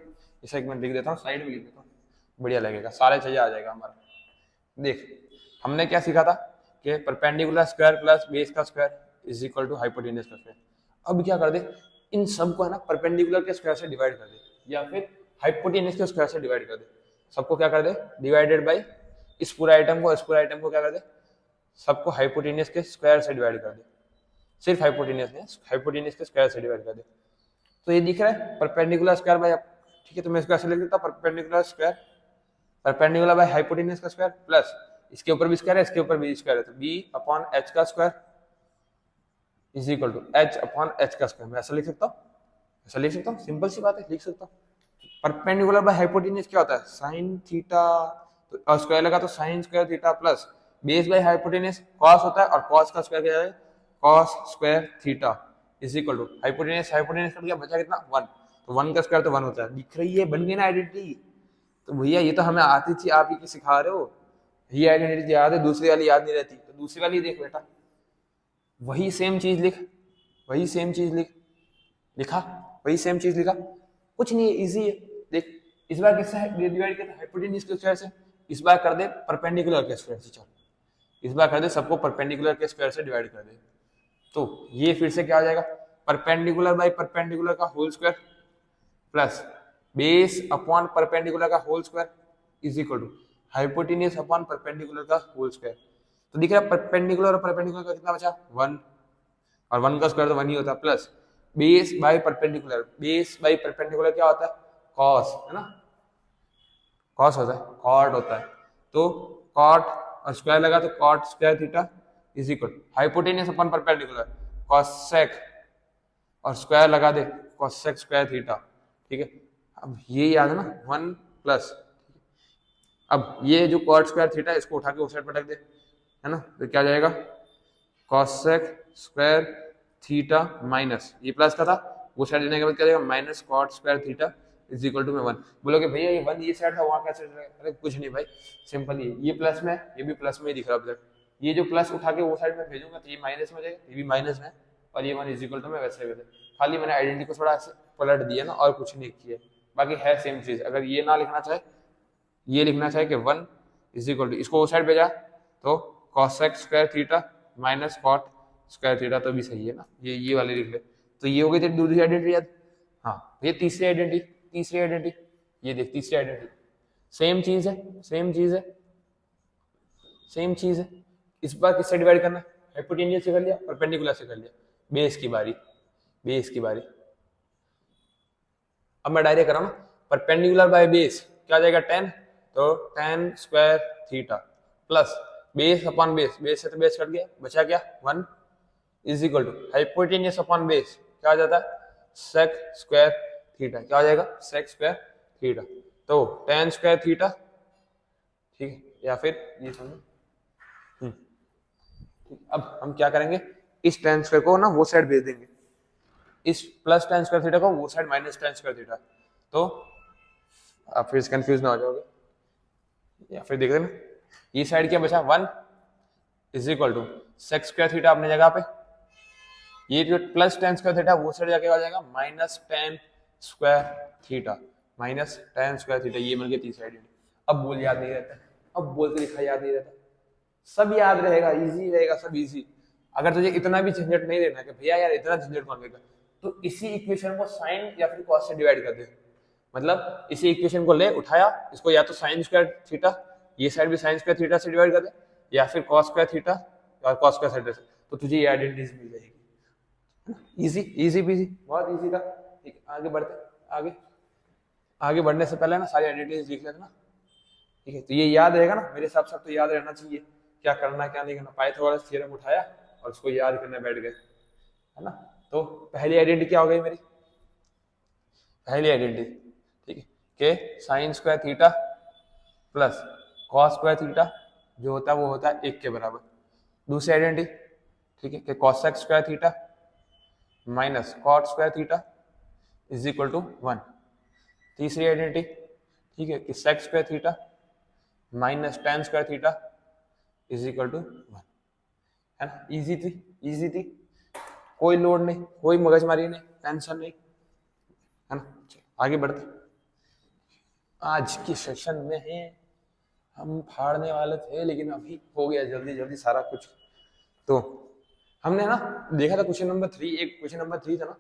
इसे एक मिनट लिख देता हूँ, साइड में लिख देता हूँ, बढ़िया लगेगा, सारे चाहिए आ जाएगा हमारा। देख हमने क्या सीखा था कि परपेंडिकुलर स्क्वायर प्लस बेस का square is equal to hypotenuse का स्क्वायर। अब क्या कर दे, इन सब को है ना परपेंडिकुलर के स्क्वायर से डिवाइड कर दे, या फिर हाइपोटेन्यूज के स्क्वायर से डिवाइड कर दे। सबको क्या कर दे, डिवाइडेड बाई इस पूरा आइटम को, इस पूरा आइटम को क्या कर दे, सबको हाइपोटेन्यूज के स्क्वायर से डिवाइड कर दे। सिर्फ हाइपोटेन्यूज नहीं, हाइपोटेन्यूज के स्क्वायर से डिवाइड कर दे। तो ये दिख रहा है परपेंडिकुलर स्क्वायर बाय, ठीक है, तो मैं इसको ऐसे लिख देता हूँ, perpendicular square, perpendicular by hypotenuse का स्क्वायर प्लस इसके ऊपर भी स्क्वायर है, इसके ऊपर भी स्क्वायर है, तो b अपॉन h का square is equal to h upon h का स्क्वायर। मैं ऐसा लिख सकता हूँ, ऐसा लिख सकता हूँ, सिंपल सी बात है, लिख सकता हूँ। परपेंडिकुलर बाय हाइपोटेन्यूज क्या होता है, साइन थीटा, तो स्क्वायर लगा तो sine square theta plus base by hypotenuse cos होता है, और कॉस का स्क्वायर क्या है, cos square theta is equal to hypotenuse, hypotenuse cut गया, बचा कितना 1, तो 1 का स्क्वायर तो 1 होता है। दिख रही है, बन गई ना आइडेंटिटी। तो भैया ये तो हमें आती थी, आप ही सिखा रहे हो। ये आइडेंटिटी याद है, दूसरी वाली याद नहीं रहती, तो दूसरी वाली देख बेटा, वही सेम चीज लिख, वही सेम चीज लिख, लिखा, वही सेम चीज लिखा, कुछ नहीं है, इजी है। देख इस बार किससे डिवाइड किया था, हाइपोटेन्यूज के स्क्वायर से, इस बार कर दे परपेंडिकुलर के स्क्वायर से। चल इस बार कर दे सबको परपेंडिकुलर के स्क्वायर से डिवाइड कर दे, तो ये फिर से क्या आ जाएगा, परपेंडिकुलर बाय परपेंडिकुलर का whole square plus base upon perpendicular का whole square is equal to hypotenuse upon perpendicular का होल स्क्वायर। तो दिख रहा है परपेंडिकुलर और परपेंडिकुलर का कितना बचा 1, और 1 का स्क्वायर तो 1 ही होता है, plus base by perpendicular, base by perpendicular क्या होता है, कॉस, है ना, कॉस होता है, कॉट होता है, तो कॉट और स्क्वायर लगा तो cot square theta is equal hypotenuse upon perpendicular cosec, और स्क्वायर लगा दे कॉसेक स्क्वायर थीटा। ठीक है, अब ये याद है ना 1 प्लस, अब ये जो कॉट स्क्वायर थीटा इसको उठा के उस साइड पर रख दे, है ना, तो क्या जाएगा कॉसेक स्क्वायर थीटा माइनस ये प्लस का था, वो साइड लेने के बाद क्या जाएगा minus cot square theta is equal to में 1। बोलोगे भैया ये 1 ये साइड था, वहां कैसे, अरे कुछ नहीं भाई, सिंपल ये प्लस में, ये भी प्लस में ही दिख रहा है। ये जो प्लस उठा के वो साइड में भेजूंगा तो ये माइनस में जाएगा, ये भी माइनस में, और ये 1 इज इक्वल टू में वैसे वैसे खाली मैंने आइडेंटिटी को थोड़ा ऐसे पलट दिया ना, और कुछ नहीं किया, बाकी है सेम चीज। अगर ये ना लिखना चाहे, ये लिखना चाहे कि 1 इज इक्वल टू, इसको वो साइड भेजा तो cosec square theta minus cot square theta, तो भी सही है ना, ये वाले लिख ले। तो ये हो गई तेरी दूसरी आइडेंटिटी याद। हाँ ये तीसरी आइडेंटिटी, ये देख तीसरी आइडेंटिटी, सेम चीज है, सेम चीज है। इस बार किससे डिवाइड करना है, हाइपोटेन्यूज से कर लिया, परपेंडिकुलर से कर लिया, बेस की बारी। अब मैं डायरेक्ट कर रहा हूँ ना, परपेंडिकुलर बाय बेस क्या आ जाएगा 10, तो tan square theta plus base upon base, base से तो बेस कट गया, बचा क्या 1 is equal to hypotenuse upon base क्या आ जाता है sec स्क्वायर थीटा, क्या आ जाएगा sec स्क्वायर थीटा, तो tan स्क्वायर थीटा, ठीक है, या फिर ये समझो। अब हम क्या करेंगे, इस tan स्क्वायर को ना वो साइड भेज देंगे, इस प्लस tan स्क्वायर थीटा को वो side minus tan square theta, तो आप फिर कंफ्यूज ना हो जाओगे। या फिर देख लेना, ये साइड क्या बचा 1 is equal to sec square theta अपनी जगह पे, ये जो प्लस tan स्क्वायर थीटा वो साइड जाके आ जाएगा माइनस tan स्क्वायर थीटा, ये मिल गया तीसरी आइडेंटिटी। अब बोल याद नहीं रहता, अब बोल के लिखा याद नहीं रहता, सब याद रहेगा, इजी रहेगा, सब इजी। अगर तुझे इतना भी झंझट नहीं लेना कि भैया यार इतना झंझट कौन लेगा, तो इसी इक्वेशन को साइन या फिर कॉस से डिवाइड कर दे। मतलब इसी इक्वेशन को ले उठाया, इसको या तो साइन स्क्वायर थीटा, ये साइड भी साइन स्क्वायर थीटा से डिवाइड कर दे, या फिर कॉस स्क्वायर थीटा और कॉस स्क्वायर थीटा से, तो तुझे ये आइडेंटिटीज मिल जाएगी। इजी पीजी, बहुत इजी था। ठीक, आगे बढ़ते, आगे बढ़ने से पहले ना सारी आइडेंटिटीज लिख लेना, ठीक है। तो ये याद रहेगा ना, मेरे हिसाब से तो याद रहना चाहिए क्या करना क्या नहीं करना। पाइथागोरस थ्योरम उठाया और उसको याद करने बैठ गए, है ना। तो पहली आइडेंटिटी क्या हो गई मेरी, पहली आइडेंटिटी, ठीक है, के sign square theta plus cos square theta जो होता है वो होता है 1 के बराबर। दूसरी आइडेंटिटी, ठीक है, कि cosec square theta minus cot square theta is equal to 1। तीसरी आइडेंटिटी, ठीक है, कि sec square theta minus tan square theta is equal to 1, है ना। इजी थी, कोई लोड नहीं, कोई मगजमारी नहीं, टेंशन नहीं, है ना। आगे बढ़ते, आज की सेशन में है हम फाड़ने वाले थे, लेकिन अभी हो गया जल्दी सारा कुछ। तो हमने ना देखा था क्वेश्चन नंबर 3, एक क्वेश्चन नंबर 3 था ना,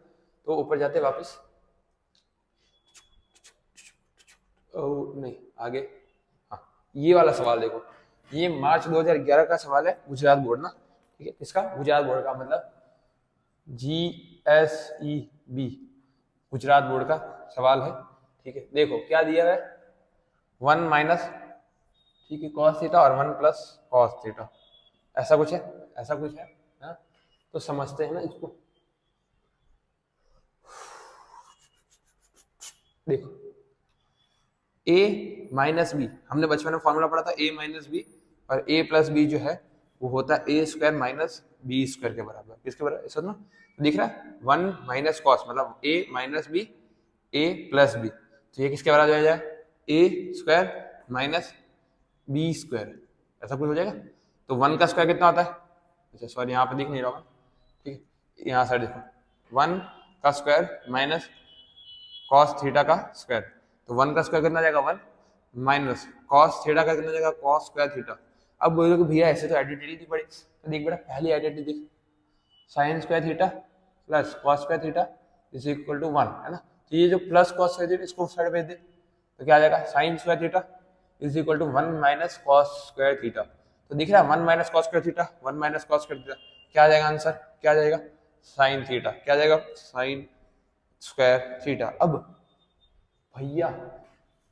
तो ऊपर जाते वापस, नहीं आगे, हाँ ये वाला सवाल देखो, ये मार्च 2011 का सवाल है, गुजरात बोर्ड ना, ठीक है, किसका, गुजरात बोर्ड का, मतलब GSEB गुजरात बोर्ड का सवाल है, ठीक है। देखो क्या दिया है, 1 माइनस, ठीक है, कॉस थीटा और 1 प्लस कॉस थीटा, ऐसा कुछ है, हाँ? तो समझते हैं ना इसको। देखो a माइनस बी, हमने बचपन में फॉर्मूला पढ़ा था a माइनस बी, और a प्लस बी जो है वो होता है a square minus B square के बराबर। किसके बराबर, ऐसा ना दिख रहा है, 1 माइनस कॉस मतलब a minus B, a plus B, तो ये किसके बराबर हो जाएगा, a square minus B square, ऐसा कुछ हो जाएगा। तो 1 का स्क्वायर कितना होता है, अच्छा सॉरी यहाँ पे दिख नहीं रहा, ठीक है, यहाँ साइड देखो, 1 का स्क्वायर माइनस कॉस थीटा का स्क्वायर, तो 1 का स्क्वायर कितना जाएगा 1 माइनस कॉस थीटा का कितना जाएगा कॉस स्क्वायर थीटा। अब बोलो कि भैया ऐसे तो आइडेंटिटी नहीं पड़ी, तो देख बेटा पहली आइडेंटिटी देख, sine square theta plus cos square theta is equal to 1, है ना। तो ये जो प्लस कॉस स्क्वायर थीटा इसको साइड भेज दे, तो क्या आ जाएगा sine square theta is equal to 1 minus cos square theta. तो दिख रहा है 1 minus cos square theta, 1 minus cos square theta, क्या आ जाएगा आंसर, क्या आ जाएगा साइन थीटा, क्या आ जाएगा साइन स्क्वायर थीटा। अब भैया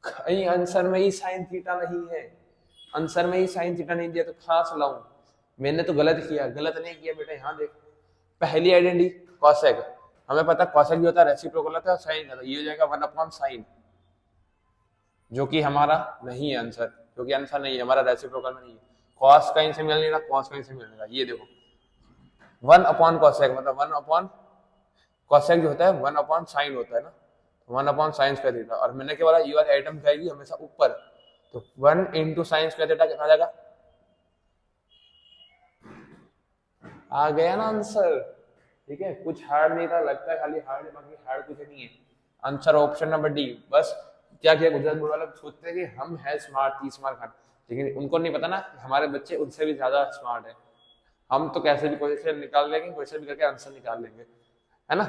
कहीं आंसर में ही साइन थीटा नहीं है, आंसर में ही साइन थीटा नहीं दिया तो खास लाऊं, मैंने तो गलत किया, गलत नहीं किया बेटा। यहाँ देख, पहली आइडेंटिटी कॉसेक, हमें पता कॉसेक भी होता है रेसिप्रोकल होता है, साइन का, ये हो जाएगा 1 अपॉन साइन, जो कि हमारा नहीं है आंसर, जो कि आंसर नहीं है हमारा, रेसिप्रोकल में नहीं है। कॉस कहीं से मिल नहीं रहा, कॉस कहीं से मिल नहीं रहा, ये देखो 1 अपॉन कॉसेक मतलब 1 अपॉन कॉसेक जो होता है 1 अपॉन साइन होता है ना, 1 अपॉन साइन स्क्वायर थीटा, और मैंने क्या बोला ये वाली आइटम जाएगी हमेशा ऊपर, तो 1 इंटू साइन स्क्वायर थीटा कितना आ जाएगा, आ गया ना आंसर, ठीक है, कुछ हार्ड नहीं था, लगता है खाली हार्ड है, बाकी हार्ड कुछ नहीं है। Answer option number D. बस क्या किया गुजरात बोर्ड वाले, सोचते हैं कि हम है स्मार्ट, 30 मार्क खान, लेकिन उनको नहीं पता ना कि हमारे बच्चे उनसे भी ज्यादा स्मार्ट है। हम तो कैसे भी क्वेश्चन निकाल लेंगे, क्वेश्चन भी करके आंसर निकाल लेंगे, है ना।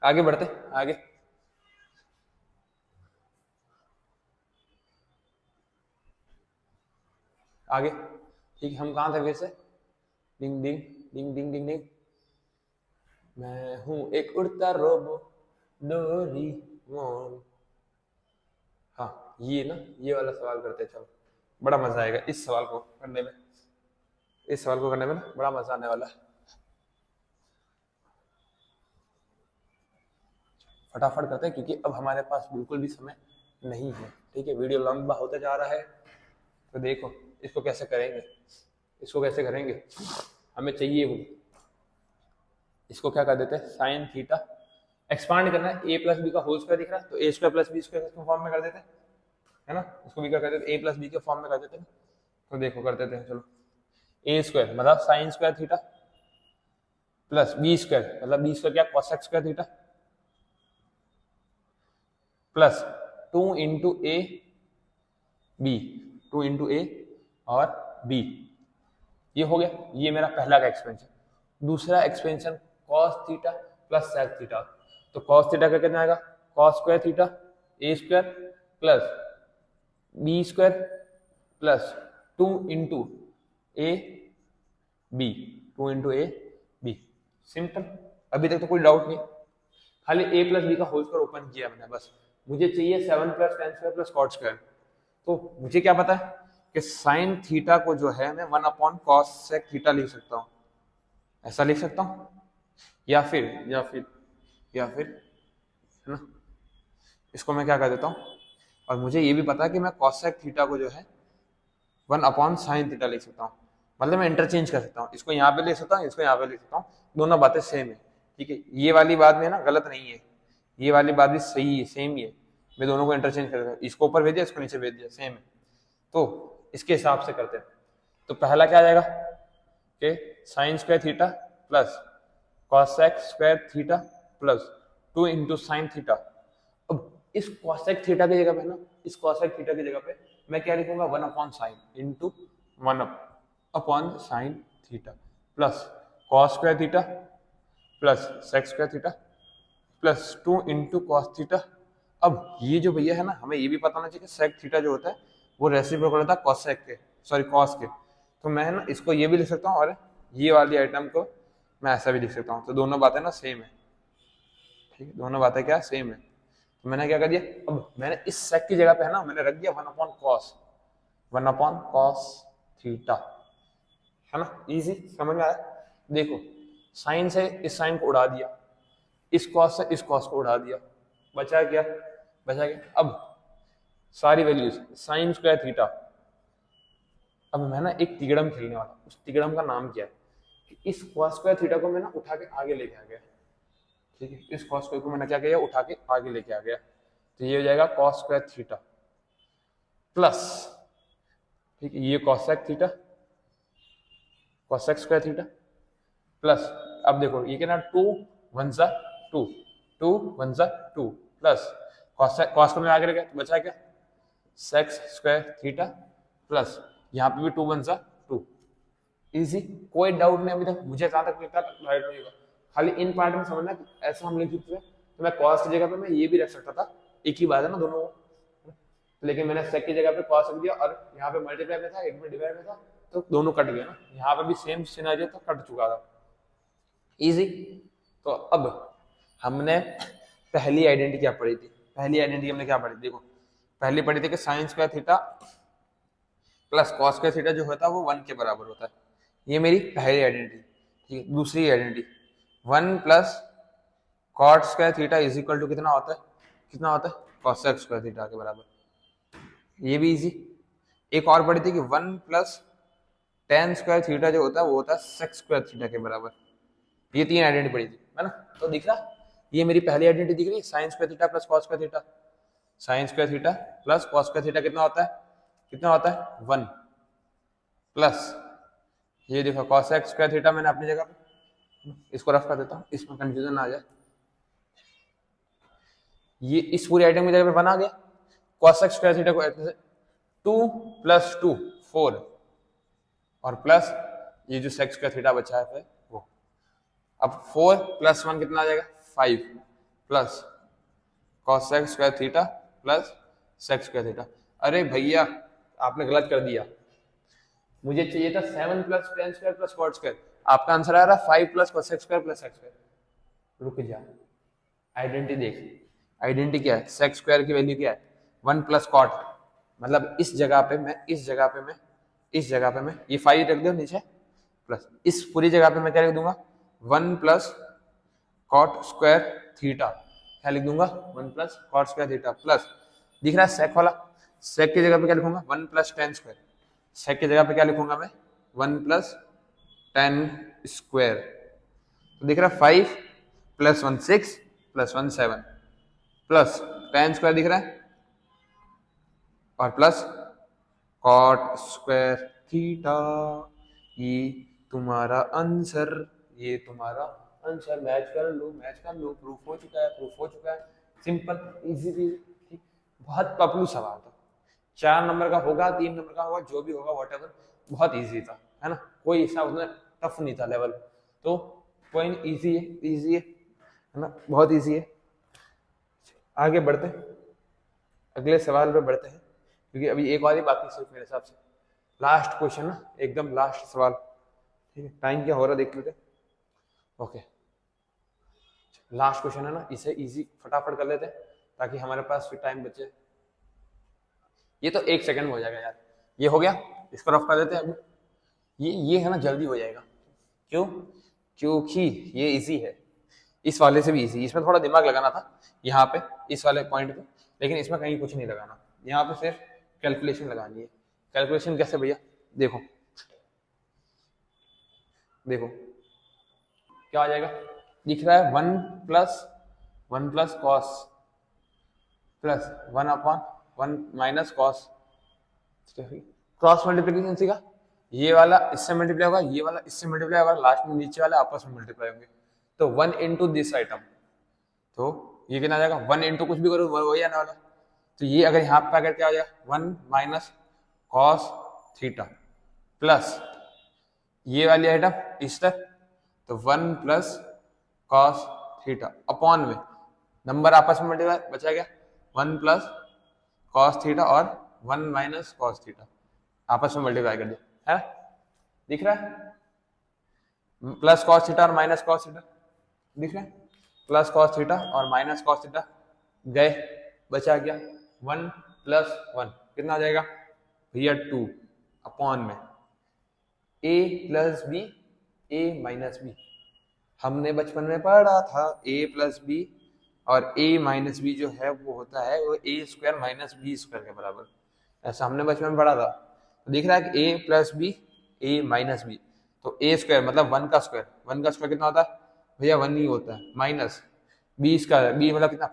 आगे बढ़ते आगे। आगे ठीक है, हम कहाँ थे फिर से। डिंग डिंग डिंग डिंग डिंग डिंग। मैं हूं एक उड़ता रोबो डोरीमोन। हाँ ये ना, ये वाला सवाल करते हैं, चलो बड़ा मजा आएगा इस सवाल को करने में। इस सवाल को करने में ना बड़ा मजा आने वाला है। फटाफट करते हैं क्योंकि अब हमारे पास बिल्कुल भी समय नहीं है। ठीक है, वीडियो लंबा होता जा रहा है, तो देखो इसको कैसे करेंगे, इसको कैसे करेंगे। हमें चाहिए वो, इसको क्या कर देते हैं, साइन थीटा एक्सपांड करना है, ए प्लस बी का होल स्क्वायर दिख रहा है, तो ए स्क्वायर प्लस बी स्क्वायर के फॉर्म में कर देते हैं, है ना। इसको भी क्या कर देते हैं, ए प्लस बी के फॉर्म में कर देते हैं। तो देखो कर देते हैं, चलो ए स्क्वायर मतलब sine square theta plus B square मतलब बी स्क्वायर क्या, cosec square theta plus 2 into A B, 2 into A और बी। ये हो गया, ये मेरा पहला का एक्सपेंशन। दूसरा expansion cos theta plus sec theta, तो कॉस थीटा का कितना आएगा, cos square theta A square plus B square plus 2 into A B, 2 into A B. Simple, अभी तक तो कोई डाउट नहीं, खाली ए प्लस बी का होल स्क्वायर ओपन किया मैंने बस। मुझे चाहिए 7 plus tan square plus cot square, तो मुझे क्या पता है कि साइन थीटा को जो है मैं 1 अपॉन कॉस सेक थीटा लिख सकता हूँ, ऐसा लिख सकता हूँ, या फिर है ना, इसको मैं क्या कर देता हूँ। और मुझे ये भी पता है कि मैं कॉस सेक थीटा को जो है 1 अपॉन साइन थीटा लिख सकता हूँ, मतलब मैं इंटरचेंज कर सकता हूँ, इसको यहाँ पे लिख सकता हूँ, इसको यहाँ पे लिख सकता हूँ, दोनों बातें सेम है। ठीक है, ये वाली बात में ना गलत नहीं है, ये वाली बात भी सही है, सेम ही है। मैं दोनों को इंटरचेंज कर सकता हूँ, इसको ऊपर भेज दिया, इसको नीचे भेज दिया, सेम है। तो इसके हिसाब से करते हैं। तो पहला क्या आ जाएगा कि sine square theta plus cosec square theta plus 2 into sine theta. अब इस कॉसेक थीटा की जगह पे ना, इस कॉसेक थीटा की जगह पे मैं क्या लिखूंगा, 1 upon sine into 1 upon sine theta plus cos square theta plus sec square theta plus 2 into cos theta. अब ये जो भैया है ना, हमें ये भी पता होना चाहिए कि सेक थीटा जो होता है वो रेसिप्रोकल होता है कॉसेक के, सॉरी कॉस के। तो मैं ना इसको ये भी लिख सकता हूँ और ये वाली आइटम को मैं ऐसा भी लिख सकता हूँ, तो दोनों बातें ना सेम है। ठीक है, दोनों बातें क्या सेम है। तो मैंने क्या कर दिया, अब मैंने इस सेक की जगह पे है ना मैंने रख दिया 1 upon cos, 1 upon cos theta, है ना, इजी, समझ में आया। देखो साइन से इस साइन को उड़ा दिया, इस कॉस से इस कॉस को उड़ा दिया, बचा क्या, बचा क्या। अब सारी वैल्यूज साइन स्क्वायर थीटा, अब मैं ना एक तिगड़म खेलने वाला, उस तिगड़म का नाम क्या है कि इस कॉस स्क्वायर थीटा को मैं ना उठा के आगे लेके आ गया। ठीक है, इस कॉस स्क्वायर को मैंने क्या किया, उठा के आगे लेके आ गया, तो ये हो जाएगा कॉस स्क्वायर थीटा प्लस, ठीक है, ये cosec theta cosec square theta plus, अब देखो ये क्या ना 2 1 जा 2, 2 1 जा 2 प्लस कॉस को मैं आगे लेके, तो बचा क्या सेक्स स्क्वायर थीटा प्लस यहाँ पे भी 2 1 जा 2। इजी, कोई डाउट नहीं अभी तक, मुझे जहां तक लगता है राइट नहीं होगा। खाली इन पार्ट में समझना कि ऐसा हम लिख सकते हैं, तो मैं कॉस की जगह पे मैं ये भी रख सकता था, एक ही बात है ना दोनों, लेकिन मैंने सेक की जगह पे कॉस रख दिया और यहाँ पे मल्टीप्लाई में था, एक में डिवाइड में था, तो दोनों कट गए ना, यहाँ पे भी सेम सिनेरियो था, कट चुका था, इजी। तो अब हमने पहली आइडेंटिटी क्या पढ़ी थी, पहली आइडेंटिटी हमने क्या पढ़ी, देखो पहली पढ़ी थी कि sine square theta plus cos square theta जो होता है वो 1 के बराबर होता है, ये मेरी पहली आइडेंटिटी। ठीक है, दूसरी identity 1 plus cot square theta is equal to कितना होता है, कितना होता है कॉसेक स्क्वायर थीटा के बराबर, ये भी इजी। एक और पढ़ी थी कि 1 प्लस टेन स्क्वायर थीटा जो होता है वो होता है सेक स्क्वायर थीटा के बराबर, ये 3 आइडेंटिटी पढ़ी थी, है ना। तो दिख रहा, ये मेरी पहली आइडेंटिटी दिख रही है, sign square theta plus cos square theta, sign square theta plus cos square theta कितना होता है, कितना होता है 1 प्लस ये देखो कॉसेक स्क्वायर थीटा मैंने अपनी जगह पे इसको रफ कर देता हूँ, इसमें कंफ्यूजन आ जाए। ये इस पूरी आइटम की जगह पे 1 आ गया, cos x स्क्वायर थीटा को ऐसे 2 + 2 4 और प्लस ये जो sec स्क्वायर थीटा बचा है फिर वो, अब 4 + 1 कितना आ जाएगा 5 plus cos x square theta plus sec square theta. अरे भैया आपने गलत कर दिया, मुझे चाहिए था 7 + tan square plus cot square, आपका आंसर आ रहा है 5 + cos x square plus sec square. रुक जा, आइडेंटिटी देख, आइडेंटिटी क्या है, sec स्क्वायर की वैल्यू क्या है 1 + cot, मतलब इस जगह पे मैं ये 5 रख दो नीचे, प्लस इस पूरी जगह पे मैं क्या लिख दूंगा 1 + cot स्क्वायर थीटा, क्या लिख दूंगा 1 + cot स्क्वायर थीटा प्लस, दिख रहा है sec वाला, sec की जगह पे क्या लिखूंगा 1 + tan स्क्वायर, sec की जगह पे क्या लिखूंगा मैं 1 + tan स्क्वायर, तो दिख रहा है 5 + 1 6 + 1 7 प्लस tan स्क्वायर दिख रहा है और प्लस cot स्क्वायर थीटा। ये तुम्हारा आंसर, ये तुम्हारा आंसर, मैच कर लो, प्रूफ हो चुका है, सिंपल इजी भी, ठीक, बहुत पपलू सवाल था, 4 नंबर का होगा 3 नंबर का होगा जो भी होगा व्हाटएवर, बहुत इजी था, है ना, कोई ऐसा उसमें टफ नहीं था लेवल, तो पॉइंट इजी है ना, बहुत इजी है। आगे बढ़ते हैं, अगले सवाल पे बढ़ते हैं, क्योंकि अभी एक और ही बाकी सिर्फ मेरे हिसाब से, लास्ट क्वेश्चन ना, एकदम लास्ट सवाल, ठीक है, टाइम क्या हो रहा देख लेते, ओके, लास्ट क्वेश्चन है ना, इसे इजी फटाफट कर लेते हैं ताकि हमारे पास फिर टाइम बचे। ये तो 1 सेकंड में हो जाएगा यार, ये हो गया, इसको रफ कर देते हैं अभी, ये है ना जल्दी हो जाएगा, क्यों, क्योंकि ये इजी है, इस वाले से भी इजी, इसमें थोड़ा दिमाग लगाना था यहाँ पे इस वाले पॉइंट पे, लेकिन इसमें कहीं कुछ नहीं लगाना, यहाँ पे सिर्फ कैलकुलेशन लगानी है। कैलकुलेशन कैसे भैया, देखो देखो क्या आ जाएगा, दिख रहा है 1 + cos plus 1/1 minus cos, cross multiplication सीखा, ये वाला इससे मल्टीप्लाई होगा, ये वाला इससे मल्टीप्लाई होगा, लास्ट में नीचे वाले आपस में मल्टीप्लाई होंगे, तो 1 × दिस आइटम, तो ये कितना आ जाएगा 1 × कुछ भी करो वही आने वाला, तो ये अगर यहाँ पे आकर क्या आ जाएगा 1 - cos थीटा प्लस ये वाली आइटम इस तक, तो 1 + cos थीटा अपॉन में नंबर आपस में मल्टीप्लाई, बचा गया 1 + cos थीटा और 1 - cos थीटा आपस में मल्टीप्लाई कर दिया, है दिख रहा है, प्लस cos थीटा और माइनस cos थीटा दिख रहा है, प्लस cos थीटा और माइनस cos थीटा गए, बचा गया 1 + 1 कितना आ जाएगा भैया 2 अपॉन में a + b a - b, हमने बचपन में पढ़ा था a + b और a - b जो है वो होता है वो a² - b² के बराबर, ऐसा हमने बचपन में पढ़ा था, तो दिख रहा है कि a + b a - b, तो a² मतलब 1 का स्क्वायर कितना होता है भैया 1 ही होता है, माइनस b मतलब कितना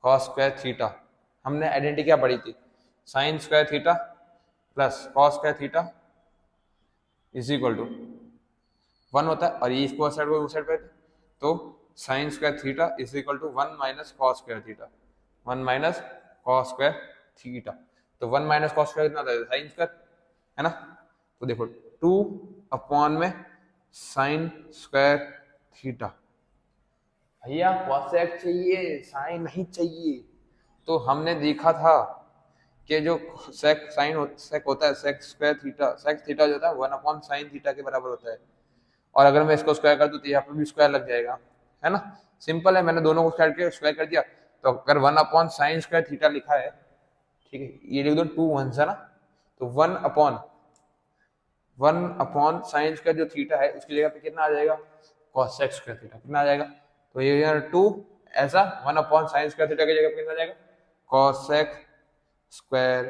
cos स्क्वायर थीटा, हमने आइडेंटिटी क्या पढ़ी थी sin square theta plus cos square theta is equal to 1 होता है, और ये इसको साइड उस साइड पे, तो sin square theta is equal to 1 - cos square theta, 1 - cos square theta, तो 1 - cos स्क्वायर कितना होता है sin स्क्वायर, है ना, तो देखो 2 अपॉन में sin स्क्वायर थीटा, भैया cosec चाहिए साइन नहीं चाहिए, तो हमने देखा था कि जो सेक होता है sec square theta, sec theta जो होता है 1/sin थीटा के बराबर होता है, और अगर मैं इसको स्क्वायर कर दूं तो यहाँ पे भी स्क्वायर लग जाएगा, है ना, सिंपल है, मैंने दोनों को स्क्वायर कर दिया, तो अगर 1/sin स्क्वायर थीटा लिखा है, ठीक है, ये लिख दो 2 1 है ना, तो 1/sin स्क्वायर जो थीटा है उसकी जगह पे कितना आ जाएगा cosec स्क्वायर थीटा, कितना आ जाएगा, तो ये 2 ऐसा 1/sin स्क्वायर थीटा की जगह पे कितना आ जाएगा cosec स्क्वायर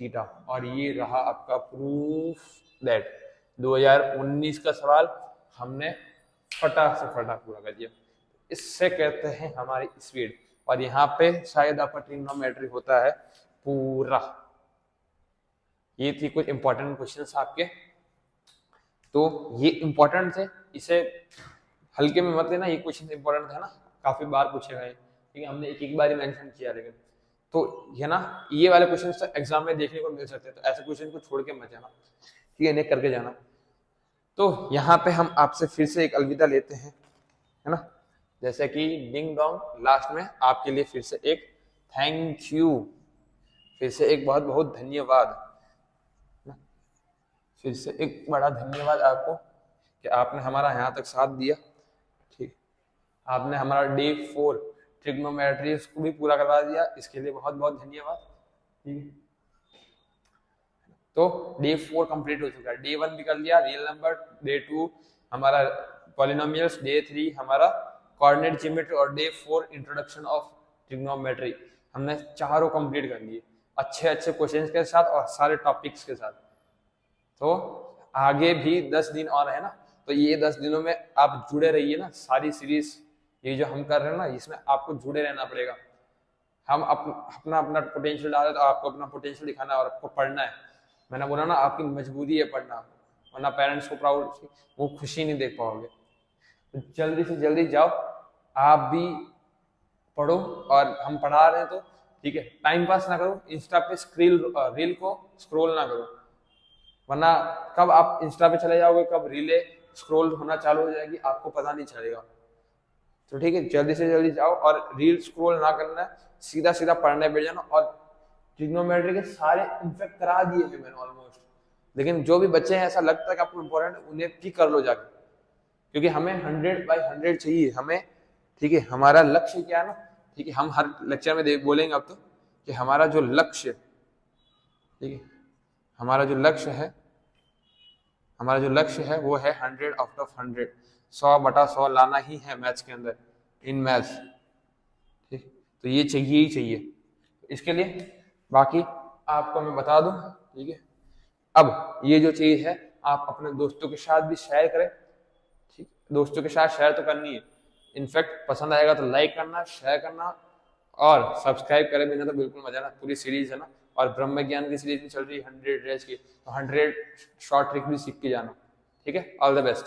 थीटा, और ये रहा आपका प्रूफ दैट 2019 का सवाल हमने फटाक से फटाक पूरा कर दिया, इससे कहते हैं हमारी स्पीड, और यहाँ पे शायद आपका ट्रिग्नोमेट्री होता है पूरा। ये थी कुछ इंपॉर्टेंट क्वेश्चंस आपके तो ये इंपॉर्टेंट थे, इसे हल्के में मत लेना, ये क्वेश्चन इंपॉर्टेंट है ना, काफी बार पूछे गए, ठीक है, हमने एक बार ही मेंशन किया, लेकिन तो ये ना ये वाले क्वेश्चन तो एग्जाम में देखने को मिल सकते हैं, तो ऐसे क्वेश्चन को छोड़ के मत जाना, ठीक है, इन्हें करके जाना। तो यहाँ पे हम आपसे फिर से एक अलविदा लेते हैं, है ना, जैसे कि डिंग डोंग, लास्ट में आपके लिए फिर से एक थैंक यू, फिर से एक बहुत बहुत धन्यवाद, फिर से एक बड़ा धन्यवाद आपको कि आपने हमारा यहाँ तक साथ दिया, ठीक, आपने हमारा डे 4 ट्रिग्नोमेट्री को भी पूरा करवा दिया, इसके लिए बहुत बहुत धन्यवाद, ठीक है। तो डे 4 कंप्लीट हो चुका है, डे 1 भी कर लिया रियल नंबर, डे 2 हमारा पॉलिनोमियल्स, डे 3 हमारा कोऑर्डिनेट ज्योमेट्री और डे 4 इंट्रोडक्शन ऑफ ट्रिग्नोमेट्री, हमने चारों कंप्लीट कर लिए अच्छे अच्छे क्वेश्चंस के साथ और सारे टॉपिक्स के साथ। तो आगे भी 10 दिन और है ना, तो ये 10 दिनों में आप जुड़े रहिए ना, सारी सीरीज ये जो हम कर रहे हैं ना, इसमें आपको जुड़े रहना पड़ेगा। हम अपना अपना पोटेंशियल डाल रहे, तो आपको अपना पोटेंशियल दिखाना है और आपको पढ़ना है। मैंने बोला ना, आपकी मजबूरी है पढ़ना, वरना पेरेंट्स को प्राउड वो खुशी नहीं देख पाओगे। तो जल्दी से जल्दी जाओ, आप भी पढ़ो, और हम पढ़ा रहे हैं तो ठीक है, टाइम पास ना करो, इंस्टा पे रील को स्क्रॉल ना करो, वरना कब आप इंस्टा पे चले जाओगे, कब रीले स्क्रॉल होना चालू हो जाएगी, आपको पता नहीं चलेगा। तो ठीक है, जल्दी से जल्दी जाओ और रील स्क्रॉल ना करना है, सीधा सीधा पढ़ने बैठ जाना। और ट्रिग्नोमेट्री के सारे इनफेक्ट करा दिए हैं मैंने ऑलमोस्ट, लेकिन जो भी बच्चे हैं ऐसा लगता है कि आपको इम्पोर्टेंट, उन्हें भी कर लो जाके, क्योंकि हमें 100/100 चाहिए हमें, ठीक है। हमारा लक्ष्य क्या है ना, ठीक है, हम हर लेक्चर में बोलेंगे अब तो कि हमारा जो लक्ष्य, ठीक है, हमारा जो लक्ष्य है वो है 100/100, 100/100 लाना ही है मैथ्स के अंदर, इन मैथ्स, ठीक। तो ये चाहिए ही चाहिए, इसके लिए बाकी आपको मैं बता दूं, ठीक है। अब ये जो चीज है आप अपने दोस्तों के साथ भी शेयर करें, ठीक, दोस्तों के साथ शेयर तो करनी है, इनफैक्ट पसंद आएगा तो लाइक करना, शेयर करना, और सब्सक्राइब करे बिना तो बिल्कुल मजा ना, पूरी सीरीज है ना, और ब्रह्म ज्ञान की सीरीज भी चल रही है 100 डेज की, तो 100 शॉर्ट ट्रिक भी सीख के जाना, ठीक है। All the best.